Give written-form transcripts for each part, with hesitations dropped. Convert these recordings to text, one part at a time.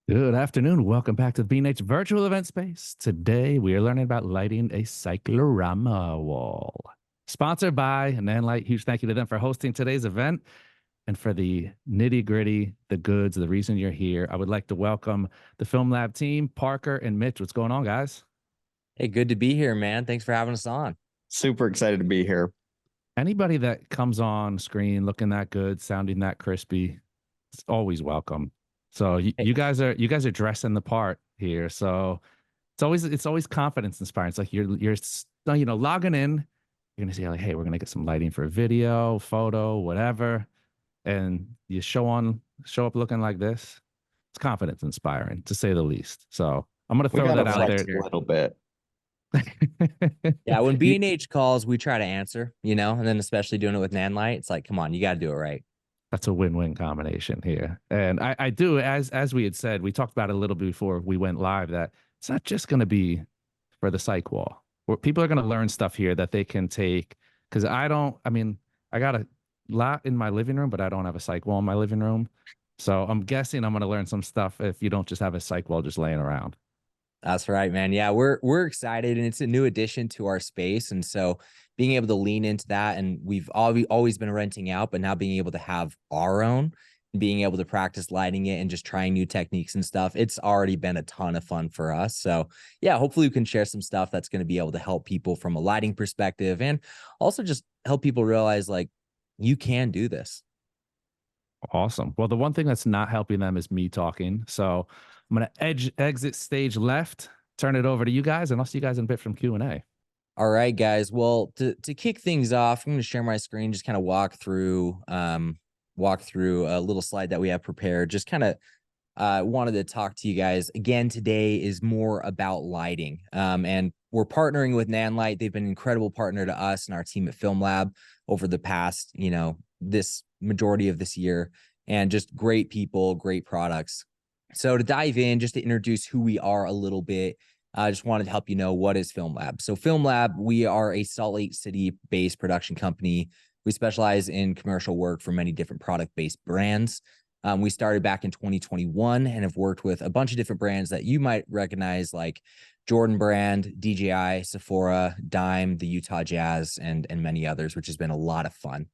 Good afternoon. Welcome back to the B&H virtual event space. Today we are learning about lighting a cyclorama wall. Sponsored by Nanlite. Huge thank you to them for hosting today's event. And for the nitty gritty, the goods, the reason you're here, I would like to welcome the FilmLaab team, Parker and Mitch. What's going on, guys? Hey, good to be here, man. Thanks for having us on. Super excited to be here. Anybody that comes on screen looking that good, sounding that crispy, it's always welcome. So Hey, you guys are dressing the part here. So it's always confidence inspiring. It's like you're logging in, you're gonna say like, hey, we're gonna get some lighting for a video, photo, whatever, and you show up looking like this. It's confidence inspiring to say the least. So I'm gonna We throw gotta that out flex there. a little bit. yeah, when You- B&H calls, we try to answer, and then especially doing it with Nanlite, it's like, come on, you got to do it right. That's a win-win combination here. And I do, as we had said, we talked about it a little bit before we went live, that it's not just going to be for the Cyc Wall. Where people are going to learn stuff here that they can take. Because I got a lot in my living room, but I don't have a Cyc Wall in my living room. So I'm guessing I'm going to learn some stuff if you don't just have a Cyc Wall just laying around. That's right, man. Yeah, we're excited, and it's a new addition to our space, and so being able to lean into that, and we've always been renting out, but now being able to have our own, being able to practice lighting it and just trying new techniques and stuff, it's already been a ton of fun for us. So yeah, hopefully we can share some stuff that's going to be able to help people from a lighting perspective, and also just help people realize like you can do this. Awesome. Well, the one thing that's not helping them is me talking. So I'm going to exit stage left, turn it over to you guys, and I'll see you guys in a bit from Q&A. All right, guys. Well, to kick things off, I'm going to share my screen, just kind of walk through a little slide that we have prepared. Just kind of wanted to talk to you guys again today is more about lighting. And we're partnering with Nanlite. They've been an incredible partner to us and our team at FilmLaab over the past, this majority of this year, and just great people, great products. So to dive in, just to introduce who we are a little bit, I just wanted to help you know what is FilmLaab. So FilmLaab, we are a Salt Lake City-based production company. We specialize in commercial work for many different product-based brands. We started back in 2021 and have worked with a bunch of different brands that you might recognize, like Jordan Brand, DJI, Sephora, Dime, the Utah Jazz, and many others, which has been a lot of fun.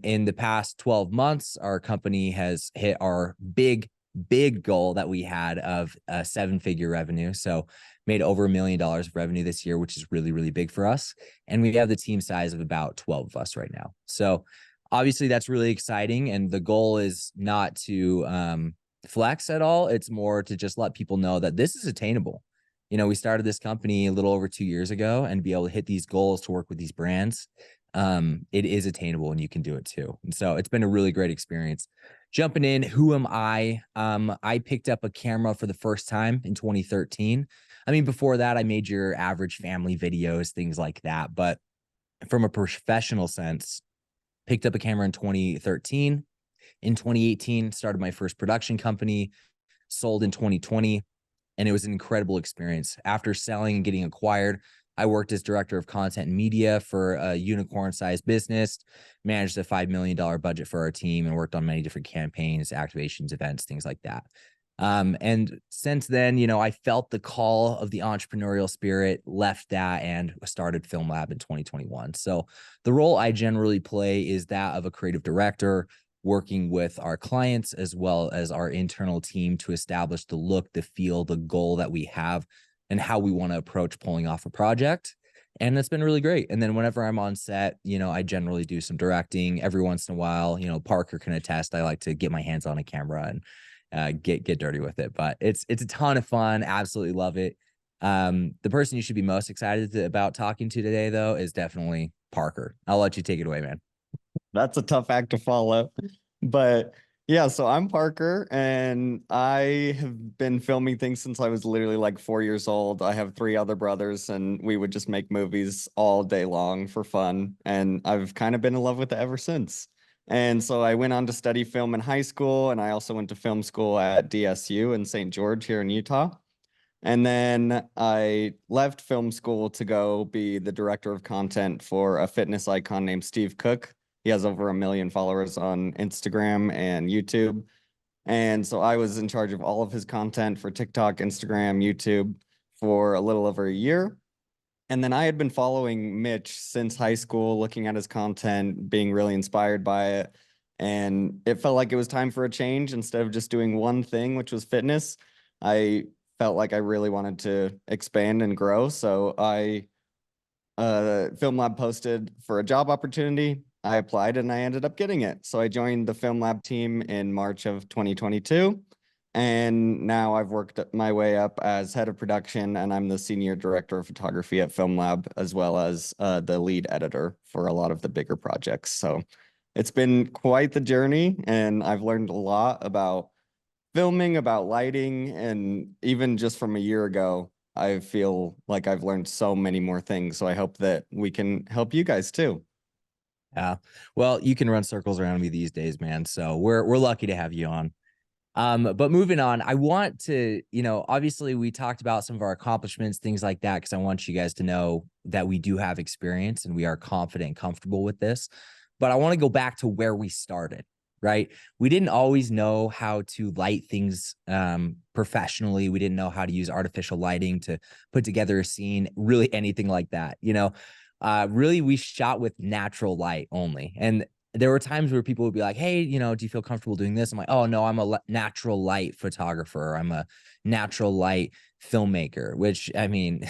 In the past 12 months, our company has hit our big goal that we had of a 7-figure revenue. So made over $1 million of revenue this year, which is really, really big for us. And we have the team size of about 12 of us right now. So obviously that's really exciting. And the goal is not to flex at all. It's more to just let people know that this is attainable. We started this company a little over 2 years ago, and be able to hit these goals to work with these brands. It is attainable, and you can do it too. And so it's been a really great experience. Jumping in, who am I? I picked up a camera for the first time in 2013. I mean, before that, I made your average family videos, things like that. But from a professional sense, picked up a camera in 2013. In 2018, started my first production company, sold in 2020, and it was an incredible experience. After selling and getting acquired, I worked as director of content and media for a unicorn-sized business, managed a $5 million budget for our team, and worked on many different campaigns, activations, events, things like that. And since then, I felt the call of the entrepreneurial spirit, left that, and started FilmLaab in 2021. So the role I generally play is that of a creative director, working with our clients as well as our internal team to establish the look, the feel, the goal that we have, and how we want to approach pulling off a project. And that's been really great. And then whenever I'm on set, I generally do some directing every once in a while. Parker can attest. I like to get my hands on a camera and get dirty with it. But it's a ton of fun. Absolutely love it. The person you should be most excited about talking to today, though, is definitely Parker. I'll let you take it away, man. That's a tough act to follow. But yeah, so I'm Parker, and I have been filming things since I was literally like 4 years old. I have 3 other brothers, and we would just make movies all day long for fun. And I've kind of been in love with it ever since. And so I went on to study film in high school, and I also went to film school at DSU in St. George here in Utah. And then I left film school to go be the director of content for a fitness icon named Steve Cook. He has over 1 million followers on Instagram and YouTube. And so I was in charge of all of his content for TikTok, Instagram, YouTube for a little over a year. And then I had been following Mitch since high school, looking at his content, being really inspired by it. And it felt like it was time for a change. Instead of just doing one thing, which was fitness, I felt like I really wanted to expand and grow. So I FilmLaab posted for a job opportunity. I applied and I ended up getting it. So I joined the FilmLaab team in March of 2022. And now I've worked my way up as head of production, and I'm the senior director of photography at FilmLaab, as well as the lead editor for a lot of the bigger projects. So it's been quite the journey, and I've learned a lot about filming, about lighting, and even just from a year ago, I feel like I've learned so many more things. So I hope that we can help you guys too. Yeah. Well, you can run circles around me these days, man. So we're lucky to have you on. But moving on, I want to, obviously we talked about some of our accomplishments, things like that, because I want you guys to know that we do have experience and we are confident and comfortable with this. But I want to go back to where we started, right? We didn't always know how to light things professionally. We didn't know how to use artificial lighting to put together a scene, really anything like that. Really we shot with natural light only. And there were times where people would be like, hey, do you feel comfortable doing this? I'm like, oh no, I'm a natural light photographer. I'm a natural light filmmaker, which I mean,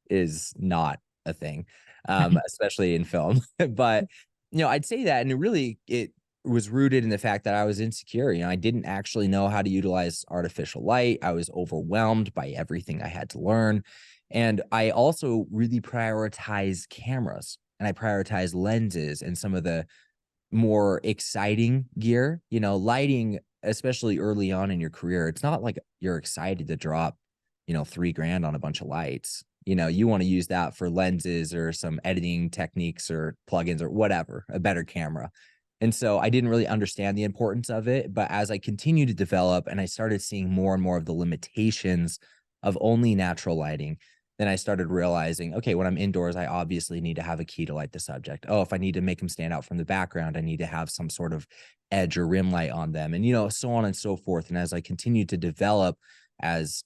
is not a thing, especially in film. But, I'd say that. And it was rooted in the fact that I was insecure. I didn't actually know how to utilize artificial light. I was overwhelmed by everything I had to learn. And I also really prioritize cameras and I prioritize lenses and some of the more exciting gear. Lighting, especially early on in your career, it's not like you're excited to drop, $3,000 on a bunch of lights. You want to use that for lenses or some editing techniques or plugins or whatever, a better camera. And so I didn't really understand the importance of it. But as I continued to develop and I started seeing more and more of the limitations of only natural lighting, then I started realizing, okay, when I'm indoors, I obviously need to have a key to light the subject. Oh, if I need to make them stand out from the background, I need to have some sort of edge or rim light on them, and so on and so forth. And as I continued to develop, as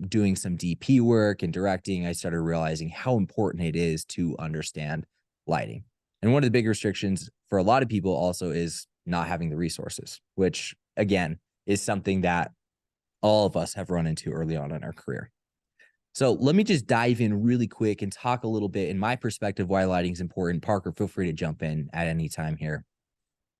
doing some DP work and directing, I started realizing how important it is to understand lighting. And one of the big restrictions for a lot of people also is not having the resources, which again is something that all of us have run into early on in our career. So let me just dive in really quick and talk a little bit in my perspective why lighting is important. Parker, feel free to jump in at any time here.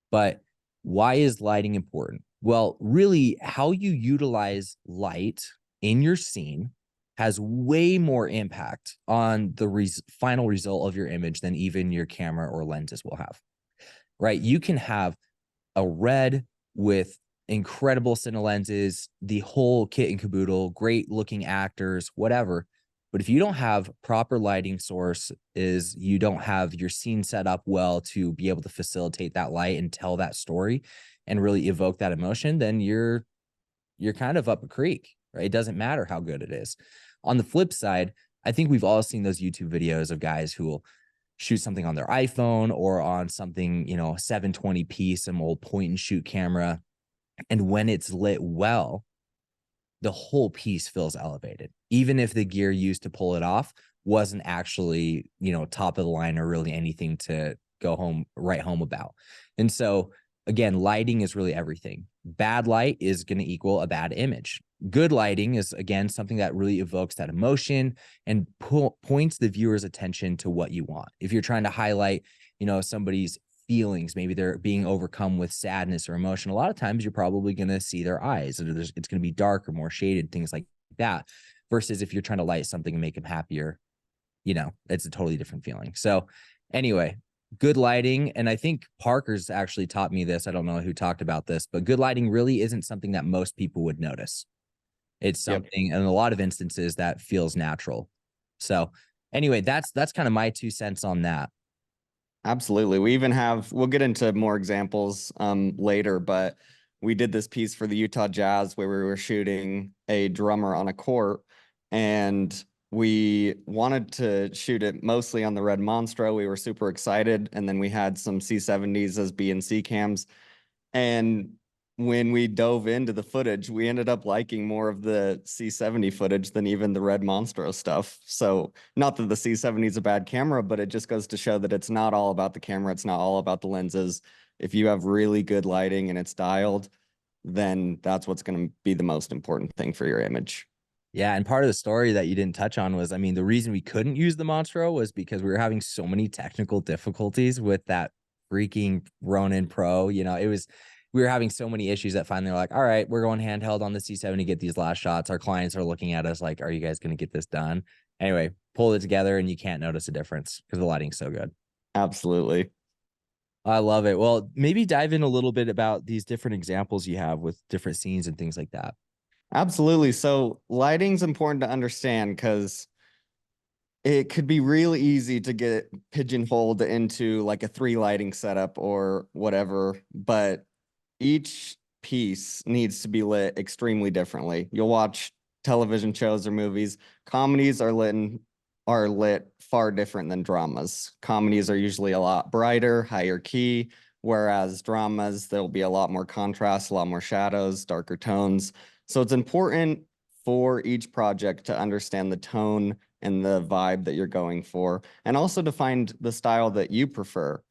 But why is lighting important? Well, really, how you utilize light in your scene has way more impact on the final result of your image than even your camera or lenses will have, right? You can have a red with incredible cine lenses, the whole kit and caboodle, great looking actors, whatever. But if you don't have proper lighting sources, you don't have your scene set up well to be able to facilitate that light and tell that story and really evoke that emotion, then you're kind of up a creek, right? It doesn't matter how good it is. On the flip side, I think we've all seen those YouTube videos of guys who will shoot something on their iPhone or on something, 720p, some old point and shoot camera. And when it's lit well, the whole piece feels elevated, even if the gear used to pull it off wasn't actually, top of the line or really anything to write home about. And so again, lighting is really everything. Bad light is going to equal a bad image. Good lighting is, again, something that really evokes that emotion and points the viewer's attention to what you want. If you're trying to highlight, somebody's feelings, maybe they're being overcome with sadness or emotion, a lot of times you're probably going to see their eyes, and it's going to be dark or more shaded, things like that. Versus if you're trying to light something and make them happier, it's a totally different feeling. So anyway, good lighting. And I think Parker's actually taught me this. I don't know who talked about this, but good lighting really isn't something that most people would notice. It's something in a lot of instances that feels natural. So anyway, that's kind of my 2 cents on that. Absolutely. We'll get into more examples later, but we did this piece for the Utah Jazz where we were shooting a drummer on a court, and we wanted to shoot it mostly on the Red Monstro. We were super excited, and then we had some C70s as B and C cams. And when we dove into the footage, we ended up liking more of the C70 footage than even the Red Monstro stuff. So not that the C70 is a bad camera, but it just goes to show that it's not all about the camera. It's not all about the lenses. If you have really good lighting and it's dialed, then that's what's going to be the most important thing for your image. Yeah, and part of the story that you didn't touch on was, I mean, the reason we couldn't use the Monstro was because we were having so many technical difficulties with that freaking Ronin Pro. You know, we were having so many issues that finally were like, all right, we're going handheld on the C7 to get these last shots. Our clients are looking at us like, are you guys going to get this done? Anyway, pull it together and you can't notice a difference because the lighting's so good. Absolutely. I love it. Well, maybe dive in a little bit about these different examples you have with different scenes and things like that. Absolutely. So lighting's important to understand because it could be really easy to get pigeonholed into like a 3 lighting setup or whatever, but each piece needs to be lit extremely differently. You'll watch television shows or movies. Comedies are lit far different than dramas. Comedies are usually a lot brighter, higher key, whereas dramas, there'll be a lot more contrast, a lot more shadows, darker tones. So it's important for each project to understand the tone and the vibe that you're going for, and also to find the style that you prefer.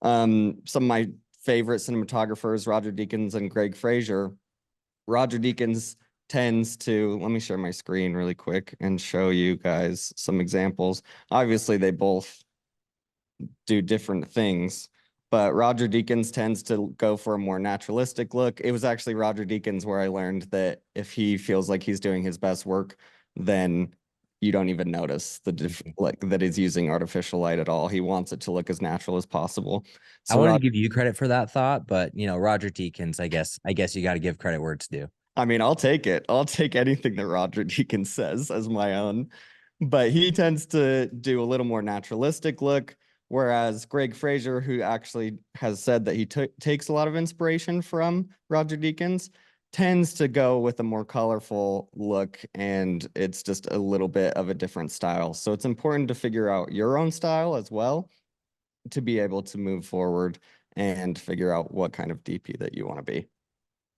Some of my favorite cinematographers, Roger Deakins and Greg Fraser. Roger Deakins tends to, let me share my screen really quick and show you guys some examples. Obviously, they both do different things, but Roger Deakins tends to go for a more naturalistic look. It was actually Roger Deakins where I learned that if he feels like he's doing his best work, then you don't even notice like that he's using artificial light at all. He wants it to look as natural as possible. So I wanted to give you credit for that thought, but you know, Roger Deakins, I guess you got to give credit where it's due. I mean, I'll take it. I'll take anything that Roger Deakins says as my own. But he tends to do a little more naturalistic look, whereas Greg Fraser, who actually has said that he takes a lot of inspiration from Roger Deakins, tends to go with a more colorful look, and it's just a little bit of a different style. So it's important to figure out your own style as well to be able to move forward and figure out what kind of DP that you want to be.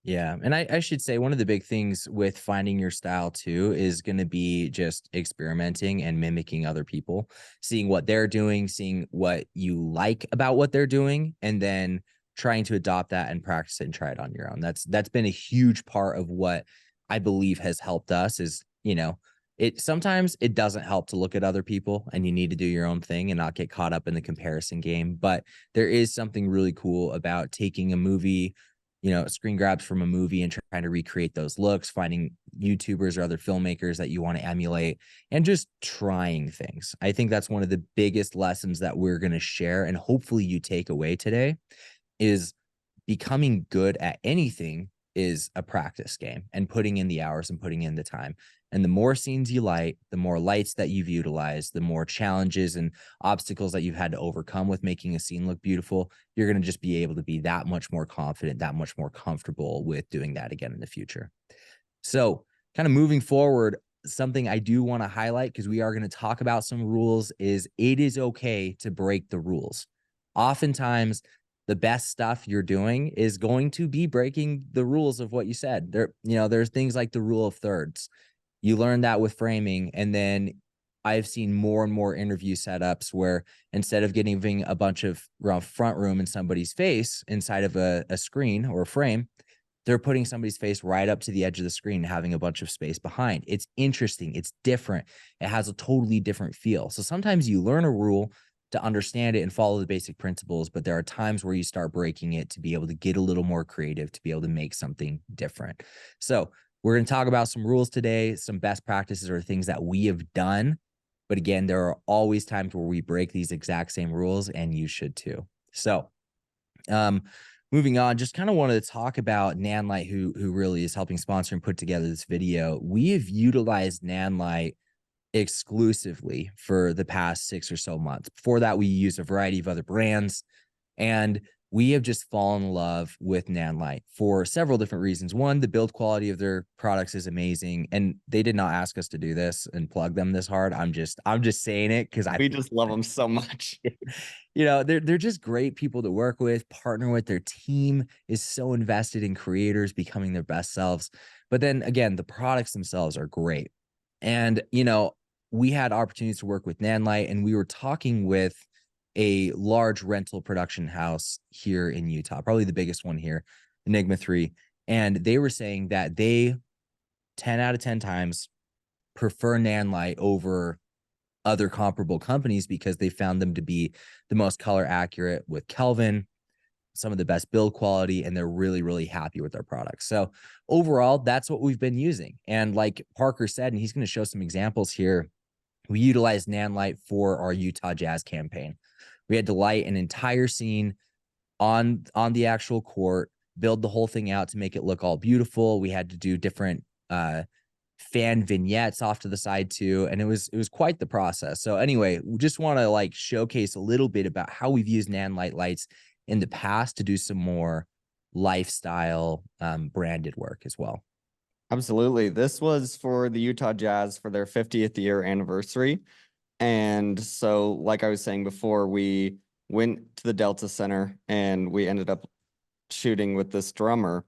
Yeah. And I should say one of the big things with finding your style too is going to be just experimenting and mimicking other people, seeing what they're doing, seeing what you like about what they're doing, and then trying to adopt that and practice it and try it on your own. That's been a huge part of what I believe has helped us is, you know, sometimes it doesn't help to look at other people and you need to do your own thing and not get caught up in the comparison game. But there is something really cool about taking a movie, you know, screen grabs from a movie and trying to recreate those looks, finding YouTubers or other filmmakers that you want to emulate, and just trying things. I think that's one of the biggest lessons that we're going to share, and hopefully you take away today, is becoming good at anything is a practice game, and putting in the hours and putting in the time. And the more scenes you light, the more lights that you've utilized, the more challenges and obstacles that you've had to overcome with making a scene look beautiful, you're going to just be able to be that much more confident, that much more comfortable with doing that again in the future. So kind of moving forward, something I do want to highlight, because we are going to talk about some rules, is it is okay to break the rules. Oftentimes, the best stuff you're doing is going to be breaking the rules of what you said. There's things like the rule of thirds. You learn that with framing, and then I've seen more and more interview setups where instead of giving a bunch of front room in somebody's face inside of a screen or a frame, they're putting somebody's face right up to the edge of the screen, having a bunch of space behind. It's interesting. It's different. It has a totally different feel. So sometimes you learn a rule to understand it and follow the basic principles, but there are times where you start breaking it to be able to get a little more creative, to be able to make something different. So we're going to talk about some rules today, some best practices or things that we have done. But again, there are always times where we break these exact same rules, and you should too. So moving on, just kind of wanted to talk about Nanlite, who really is helping sponsor and put together this video. We have utilized Nanlite exclusively for the past 6 or so months. Before that, we used a variety of other brands. And we have just fallen in love with Nanlite for several different reasons. One, the build quality of their products is amazing, and they did not ask us to do this and plug them this hard. I'm just saying it because We just love them so much. they're just great people to work with, partner with. Their team is so invested in creators becoming their best selves. But then again, the products themselves are great. And we had opportunities to work with Nanlite, and we were talking with a large rental production house here in Utah, probably the biggest one here, Enigma 3. And they were saying that they 10 out of 10 times prefer Nanlite over other comparable companies because they found them to be the most color accurate with Kelvin, some of the best build quality, and they're really, really happy with their products. So overall, that's what we've been using. And like Parker said, and he's going to show some examples here, we utilized Nanlite for our Utah Jazz campaign. We had to light an entire scene on the actual court, build the whole thing out to make it look all beautiful. We had to do different fan vignettes off to the side too, and it was quite the process. So anyway, we just want to like showcase a little bit about how we've used Nanlite lights in the past to do some more lifestyle branded work as well. Absolutely. This was for the Utah Jazz for their 50th year anniversary. And so, like I was saying before, we went to the Delta Center and we ended up shooting with this drummer.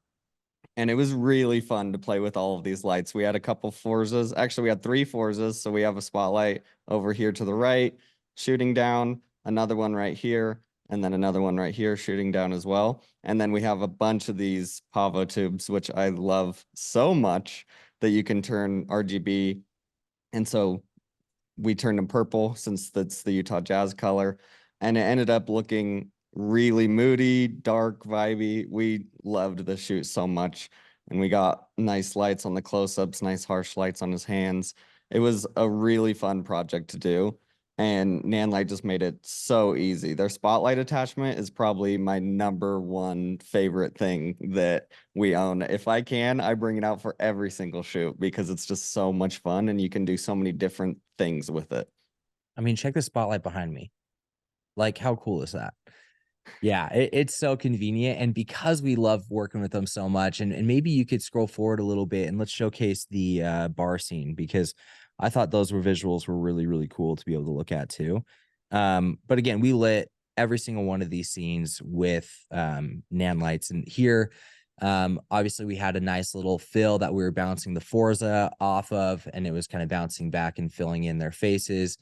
And it was really fun to play with all of these lights. We had a couple Forzas. Actually, we had 3 Forzas. So we have a spotlight over here to the right, shooting down, another one right here, and then another one right here shooting down as well. And then we have a bunch of these Pavo tubes, which I love so much, that you can turn RGB. And so we turned them purple since that's the Utah Jazz color. And it ended up looking really moody, dark, vibey. We loved the shoot so much. And we got nice lights on the close-ups, nice harsh lights on his hands. It was a really fun project to do. And Nanlite just made it so easy. Their spotlight attachment is probably my #1 favorite thing that we own. If I can, I bring it out for every single shoot because it's just so much fun and you can do so many different things with it. I mean, check the spotlight behind me. Like, how cool is that? Yeah, it's so convenient. And because we love working with them so much, and maybe you could scroll forward a little bit and let's showcase the bar scene, because I thought those visuals were really, really cool to be able to look at too. But again, we lit every single one of these scenes with Nanlites. And here, obviously we had a nice little fill that we were bouncing the Forza off of, and it was kind of bouncing back and filling in their faces.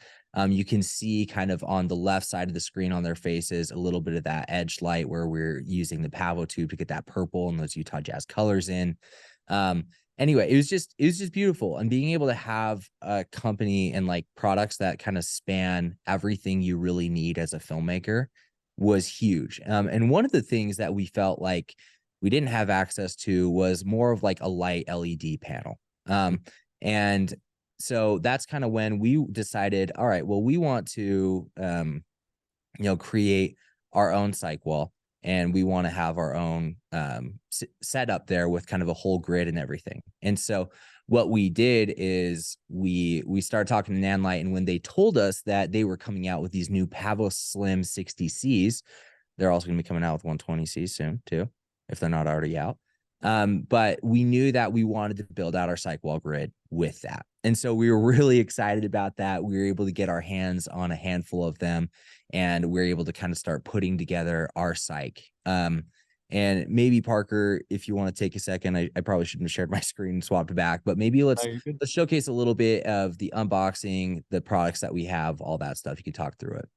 You can see kind of on the left side of the screen on their faces a little bit of that edge light where we're using the Pavo tube to get that purple and those Utah Jazz colors in. Anyway, it was just beautiful, and being able to have a company and like products that kind of span everything you really need as a filmmaker was huge. And one of the things that we felt like we didn't have access to was more of like a light LED panel. And so that's kind of when we decided, all right, well, we want to, create our own Cyc Wall, and we want to have our own setup there with kind of a whole grid and everything. And so what we did is we started talking to Nanlite, and when they told us that they were coming out with these new PavoSlim 60Cs, they're also going to be coming out with 120Cs soon too, if they're not already out. But we knew that we wanted to build out our Cyc Wall grid with that. And so we were really excited about that. We were able to get our hands on a handful of them, and we were able to kind of start putting together our Cyc. And maybe Parker, if you want to take a second, I probably shouldn't have shared my screen and swapped back, but maybe let's showcase a little bit of the unboxing, the products that we have, all that stuff. You can talk through it.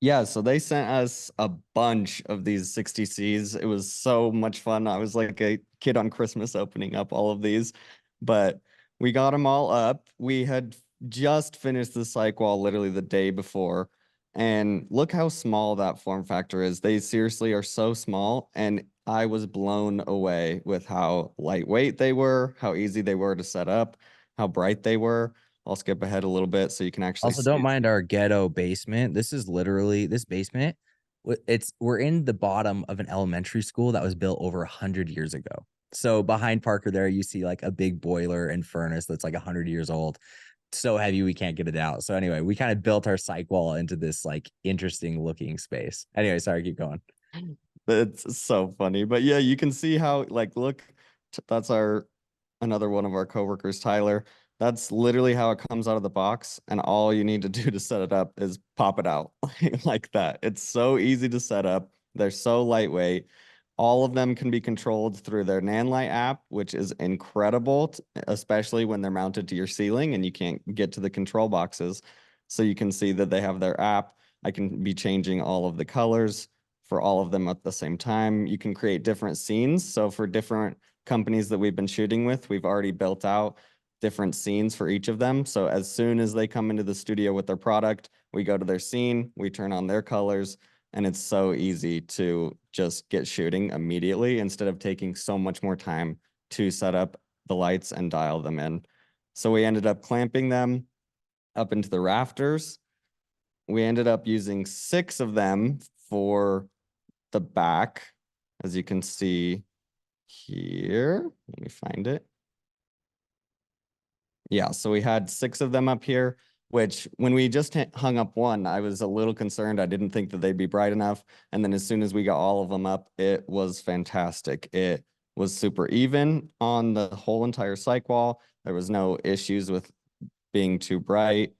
Yeah, so they sent us a bunch of these 60Cs. It was so much fun. I was like a kid on Christmas opening up all of these, but we got them all up. We had just finished the Cyc Wall literally the day before, and look how small that form factor is. They seriously are so small, and I was blown away with how lightweight they were, how easy they were to set up, how bright they were. I'll skip ahead a little bit so you can actually Also, see don't it. mind our ghetto basement. This is literally this basement. We're in the bottom of an elementary school that was built over 100 years ago. So behind Parker there, you see like a big boiler and furnace that's like 100 years old. So heavy we can't get it out. So anyway, we kind of built our Cyc Wall into this like interesting looking space. Anyway, sorry, keep going. It's so funny. But yeah, you can see how, like, look, that's another one of our coworkers, Tyler. That's literally how it comes out of the box. And all you need to do to set it up is pop it out like that. It's so easy to set up. They're so lightweight. All of them can be controlled through their Nanlite app, which is incredible, especially when they're mounted to your ceiling and you can't get to the control boxes. So you can see that they have their app. I can be changing all of the colors for all of them at the same time. You can create different scenes. So for different companies that we've been shooting with, we've already built out different scenes for each of them. So as soon as they come into the studio with their product, we go to their scene, we turn on their colors, and it's so easy to just get shooting immediately instead of taking so much more time to set up the lights and dial them in. So we ended up clamping them up into the rafters. We ended up using 6 of them for the back, as you can see here. Let me find it. Yeah, so we had 6 of them up here, which when we just hung up one, I was a little concerned. I didn't think that they'd be bright enough. And then as soon as we got all of them up, it was fantastic. It was super even on the whole entire cyc wall. There was no issues with being too bright.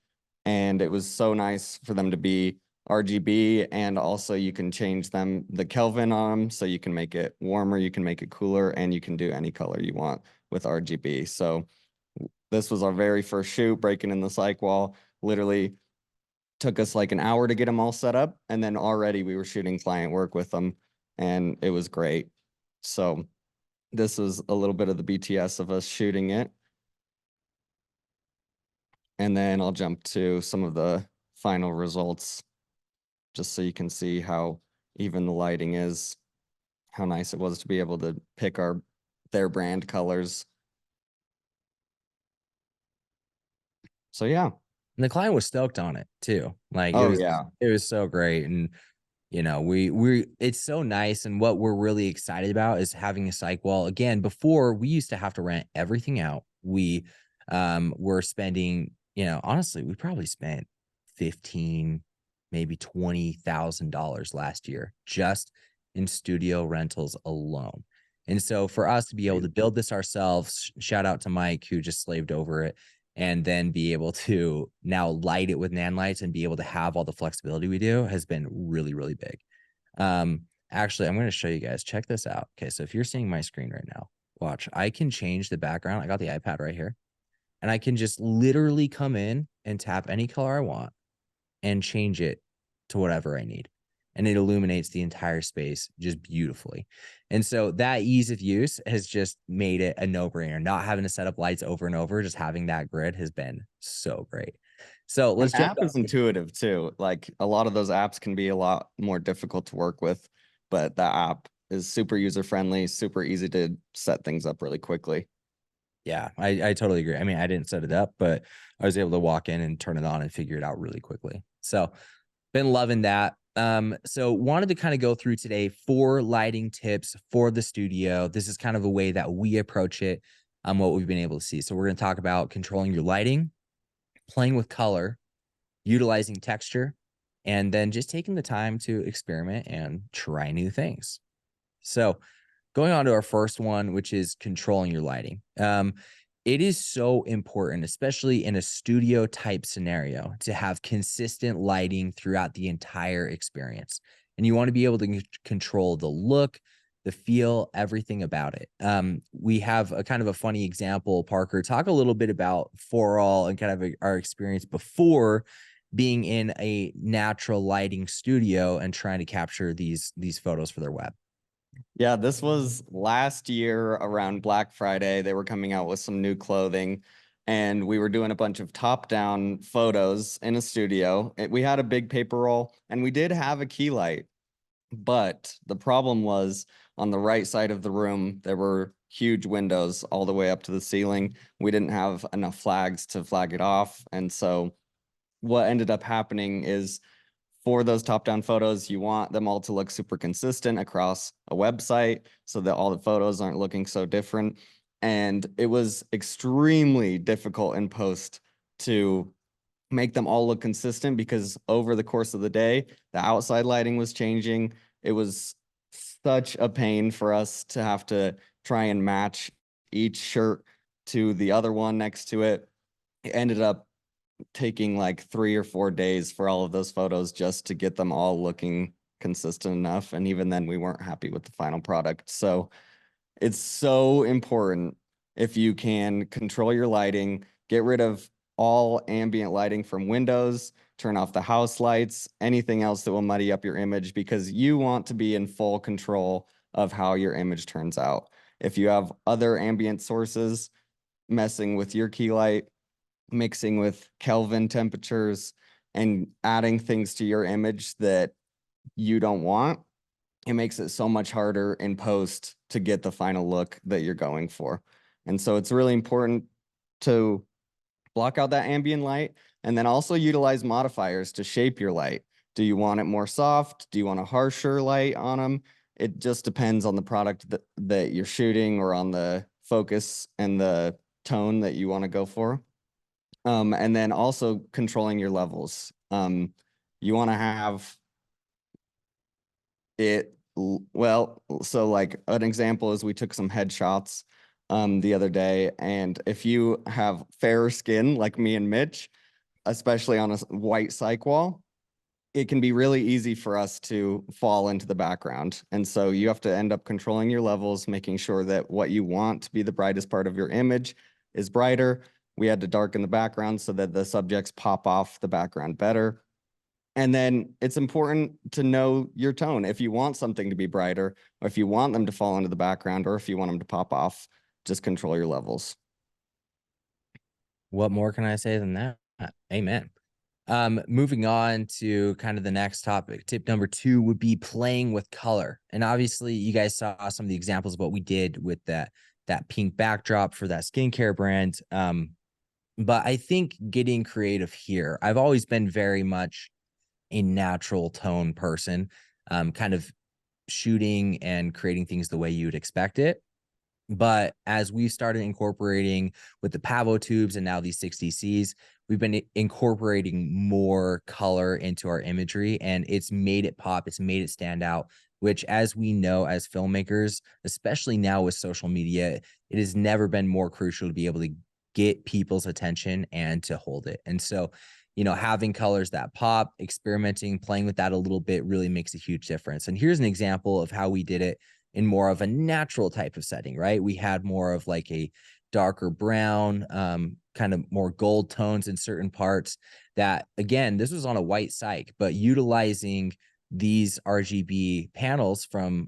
And it was so nice for them to be RGB, and also you can change them, the Kelvin on them, so you can make it warmer, you can make it cooler, and you can do any color you want with RGB. So this was our very first shoot, breaking in the cyc wall. Literally took us like an hour to get them all set up, and then already we were shooting client work with them, and it was great. So this was a little bit of the BTS of us shooting it. And then I'll jump to some of the final results, just so you can see how even the lighting is, how nice it was to be able to pick their brand colors. So yeah. And the client was stoked on it too. Like Oh yeah. it was so great. And you know, it's so nice. And what we're really excited about is having a cyc wall. Again, before we used to have to rent everything out. We were spending, you know, honestly, we probably spent 15, maybe $20,000 last year just in studio rentals alone. And so for us to be able to build this ourselves, shout out to Mike who just slaved over it, and then be able to now light it with Nanlites and be able to have all the flexibility we do has been really, really big. Actually, I'm going to show you guys. Check this out. Okay, so if you're seeing my screen right now, watch. I can change the background. I got the iPad right here. And I can just literally come in and tap any color I want and change it to whatever I need. And it illuminates the entire space just beautifully. And so that ease of use has just made it a no-brainer. Not having to set up lights over and over, just having that grid has been so great. So let's jump. App is intuitive too. Like a lot of those apps can be a lot more difficult to work with, but the app is super user-friendly, super easy to set things up really quickly. Yeah, I totally agree. I mean, I didn't set it up, but I was able to walk in and turn it on and figure it out really quickly. So been loving that. So wanted to kind of go through today 4 lighting tips for the studio. This is kind of a way that we approach it, what we've been able to see. So we're going to talk about controlling your lighting, playing with color, utilizing texture, and then just taking the time to experiment and try new things. So going on to our first one, which is controlling your lighting. It is so important, especially in a studio type scenario, to have consistent lighting throughout the entire experience. And you want to be able to control the look, the feel, everything about it. We have a kind of a funny example. Parker, talk a little bit about For All and kind of our experience before being in a natural lighting studio and trying to capture these photos for their web. Yeah, this was last year around Black Friday. They were coming out with some new clothing, and we were doing a bunch of top-down photos in a studio. We had a big paper roll, and we did have a key light, but the problem was on the right side of the room, there were huge windows all the way up to the ceiling. We didn't have enough flags to flag it off, and so what ended up happening is, for those top-down photos, you want them all to look super consistent across a website so that all the photos aren't looking so different. And it was extremely difficult in post to make them all look consistent because over the course of the day, the outside lighting was changing. It was such a pain for us to have to try and match each shirt to the other one next to it. It ended up taking like 3 or 4 days for all of those photos just to get them all looking consistent enough. And even then, we weren't happy with the final product. So it's so important if you can control your lighting, get rid of all ambient lighting from windows, turn off the house lights, anything else that will muddy up your image, because you want to be in full control of how your image turns out. If you have other ambient sources messing with your key light, mixing with Kelvin temperatures, and adding things to your image that you don't want, it makes it so much harder in post to get the final look that you're going for. And so it's really important to block out that ambient light and then also utilize modifiers to shape your light. Do you want it more soft? Do you want a harsher light on them? It just depends on the product that you're shooting, or on the focus and the tone that you want to go for. And then also controlling your levels. You want to have it, well, so like an example is we took some headshots the other day, and if you have fairer skin like me and Mitch, especially on a white cyc wall, it can be really easy for us to fall into the background. And so you have to end up controlling your levels, making sure that what you want to be the brightest part of your image is brighter. We had to darken the background so that the subjects pop off the background better. And then it's important to know your tone. If you want something to be brighter, or if you want them to fall into the background, or if you want them to pop off, just control your levels. What more can I say than that? Amen. Moving on to kind of the next topic. Tip number 2 would be playing with color. And obviously you guys saw some of the examples of what we did with that pink backdrop for that skincare brand. But I think getting creative here, I've always been very much a natural tone person, kind of shooting and creating things the way you would expect it. But as we started incorporating with the Pavo tubes and now these 60Cs, we've been incorporating more color into our imagery, and it's made it pop. It's made it stand out, which, as we know, as filmmakers, especially now with social media, it has never been more crucial to be able to get people's attention and to hold it. And so, you know, having colors that pop, experimenting, playing with that a little bit really makes a huge difference. And here's an example of how we did it in more of a natural type of setting, right? We had more of like a darker brown, kind of more gold tones in certain parts. That, again, this was on a white cyc, but utilizing these RGB panels from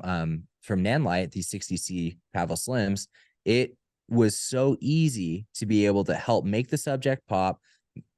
Nanlite, these 60C PavoSlims, it was so easy to be able to help make the subject pop,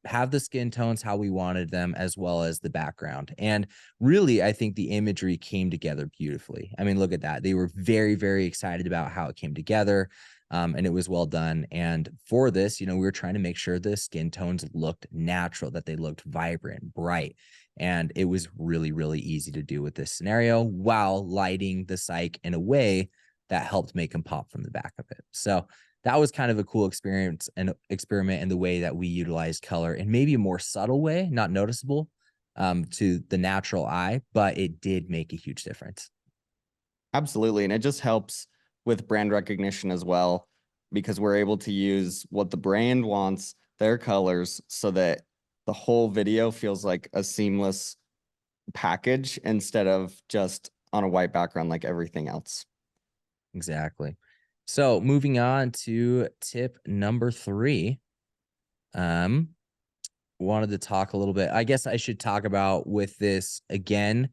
have the skin tones how we wanted them, as well as the background. And really, I think the imagery came together beautifully. I mean, look at that. They were very, very excited about how it came together, and it was well done. And for this, you know, we were trying to make sure the skin tones looked natural, that they looked vibrant, bright. And it was really, really easy to do with this scenario while lighting the cyc in a way that helped make them pop from the back of it. So that was kind of a cool experience and experiment in the way that we utilize color in maybe a more subtle way, not noticeable to the natural eye, but it did make a huge difference. Absolutely. And it just helps with brand recognition as well, because we're able to use what the brand wants, their colors, so that the whole video feels like a seamless package instead of just on a white background like everything else. Exactly. So moving on to tip number 3, wanted to talk a little bit. I guess I should talk about with this again,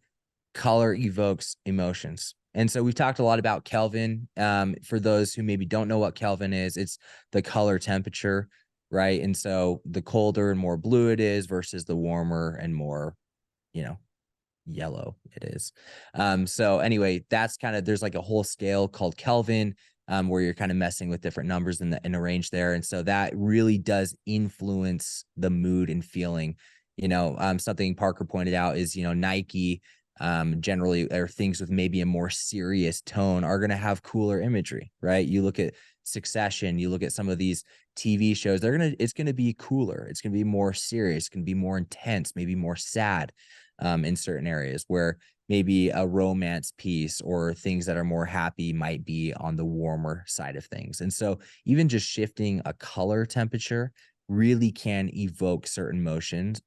color evokes emotions. And so we've talked a lot about Kelvin. For those who maybe don't know what Kelvin is, it's the color temperature, right? And so the colder and more blue it is versus the warmer and more, you know, yellow it is. So anyway, that's kind of, there's like a whole scale called Kelvin, where you're kind of messing with different numbers in a range there. And so that really does influence the mood and feeling. You know, something Parker pointed out is, you know, Nike, generally, or things with maybe a more serious tone are going to have cooler imagery, right? You look at Succession, you look at some of these TV shows, it's going to be cooler. It's going to be more serious. It's going to be more intense, maybe more sad, in certain areas, where maybe a romance piece, or things that are more happy might be on the warmer side of things. And so even just shifting a color temperature really can evoke certain emotions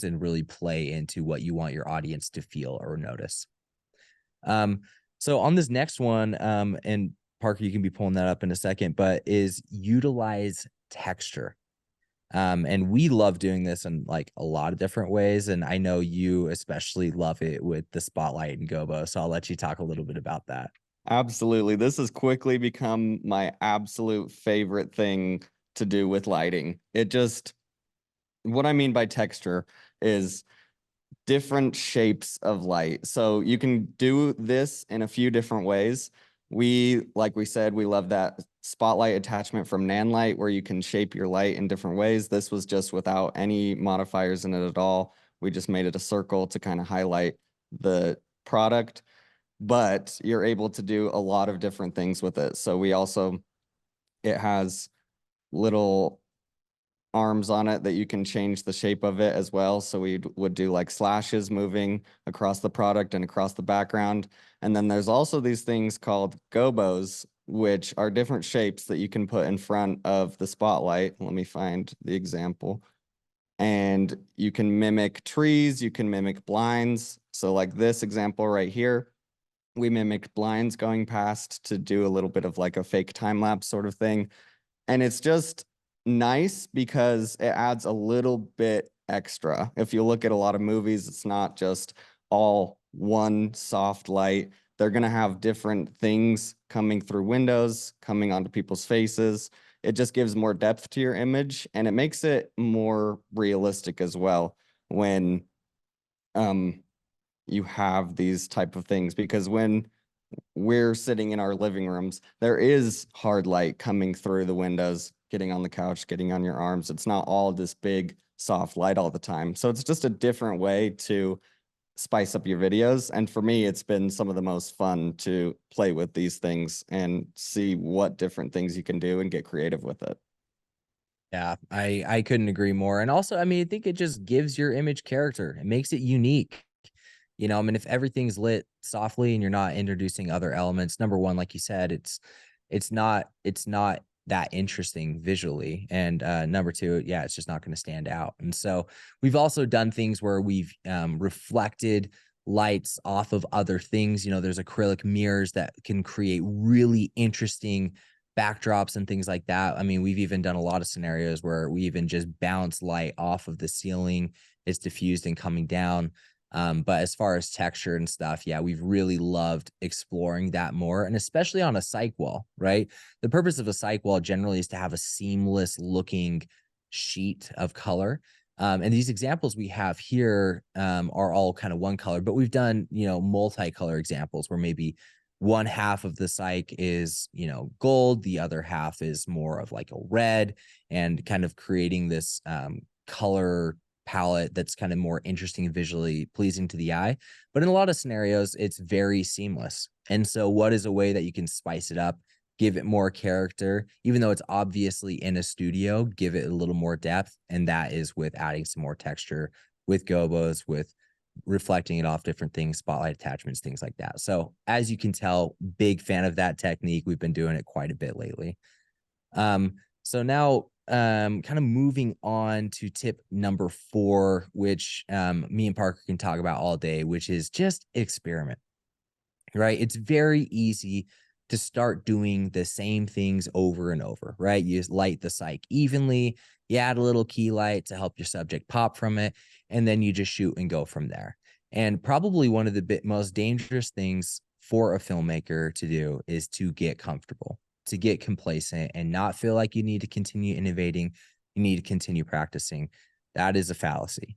and really play into what you want your audience to feel or notice. So on this next one, and Parker, you can be pulling that up in a second, but is utilize texture. And we love doing this in like a lot of different ways. And I know you especially love it with the spotlight and gobo. So I'll let you talk a little bit about that. Absolutely. This has quickly become my absolute favorite thing to do with lighting. What I mean by texture is different shapes of light. So you can do this in a few different ways. Like we said, we love that spotlight attachment from Nanlite where you can shape your light in different ways. This was just without any modifiers in it at all. We just made it a circle to kind of highlight the product, but you're able to do a lot of different things with it. So it has little arms on it that you can change the shape of it as well. So we would do like slashes moving across the product and across the background. And then there's also these things called gobos, which are different shapes that you can put in front of the spotlight. Let me find the example. And you can mimic trees, you can mimic blinds. So like this example right here, we mimicked blinds going past to do a little bit of like a fake time lapse sort of thing. And it's just nice because it adds a little bit extra. If you look at a lot of movies, it's not just all one soft light. They're going to have different things coming through windows, coming onto people's faces. It just gives more depth to your image, and it makes it more realistic as well when you have these type of things, because when we're sitting in our living rooms, there is hard light coming through the windows, getting on the couch, getting on your arms. It's not all this big soft light all the time. So it's just a different way to spice up your videos. And for me, it's been some of the most fun to play with these things and see what different things you can do and get creative with it. Yeah, I couldn't agree more. And also, I mean, I think it just gives your image character. It makes it unique. You know, I mean, if everything's lit softly and you're not introducing other elements, number one, like you said, it's not that interesting visually. And number two, yeah, it's just not going to stand out. And so we've also done things where we've reflected lights off of other things. You know, there's acrylic mirrors that can create really interesting backdrops and things like that. I mean, we've even done a lot of scenarios where we even just bounce light off of the ceiling. It's diffused and coming down. But as far as texture and stuff, yeah, we've really loved exploring that more, and especially on a Cyc Wall, right? The purpose of a Cyc Wall generally is to have a seamless looking sheet of color. And these examples we have here are all kind of one color, but we've done, you know, multicolor examples where maybe one half of the Cyc is, you know, gold, the other half is more of like a red, and kind of creating this color palette that's kind of more interesting and visually pleasing to the eye. But in a lot of scenarios, it's very seamless. And so what is a way that you can spice it up, give it more character, even though it's obviously in a studio, give it a little more depth? And that is with adding some more texture, with gobos, with reflecting it off different things, spotlight attachments, things like that. So as you can tell, big fan of that technique. We've been doing it quite a bit lately. So now kind of moving on to tip number 4, which me and Parker can talk about all day, which is just experiment, right? It's very easy to start doing the same things over and over, right? You just light the Cyc evenly, you add a little key light to help your subject pop from it, and then you just shoot and go from there. And probably one of the most dangerous things for a filmmaker to do is to get comfortable, to get complacent and not feel like you need to continue innovating, you need to continue practicing. That is a fallacy,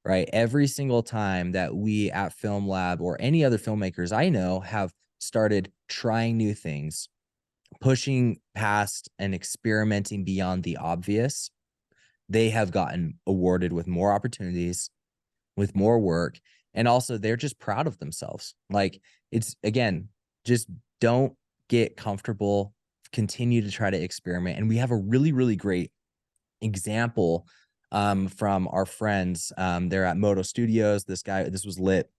right? Every single time that we at FilmLaab or any other filmmakers I know have started trying new things, pushing past and experimenting beyond the obvious, they have gotten awarded with more opportunities, with more work, and also they're just proud of themselves. Like, it's, again, just don't get comfortable, continue to try to experiment. And we have a really, really great example from our friends. They're at Moto Studios. This was lit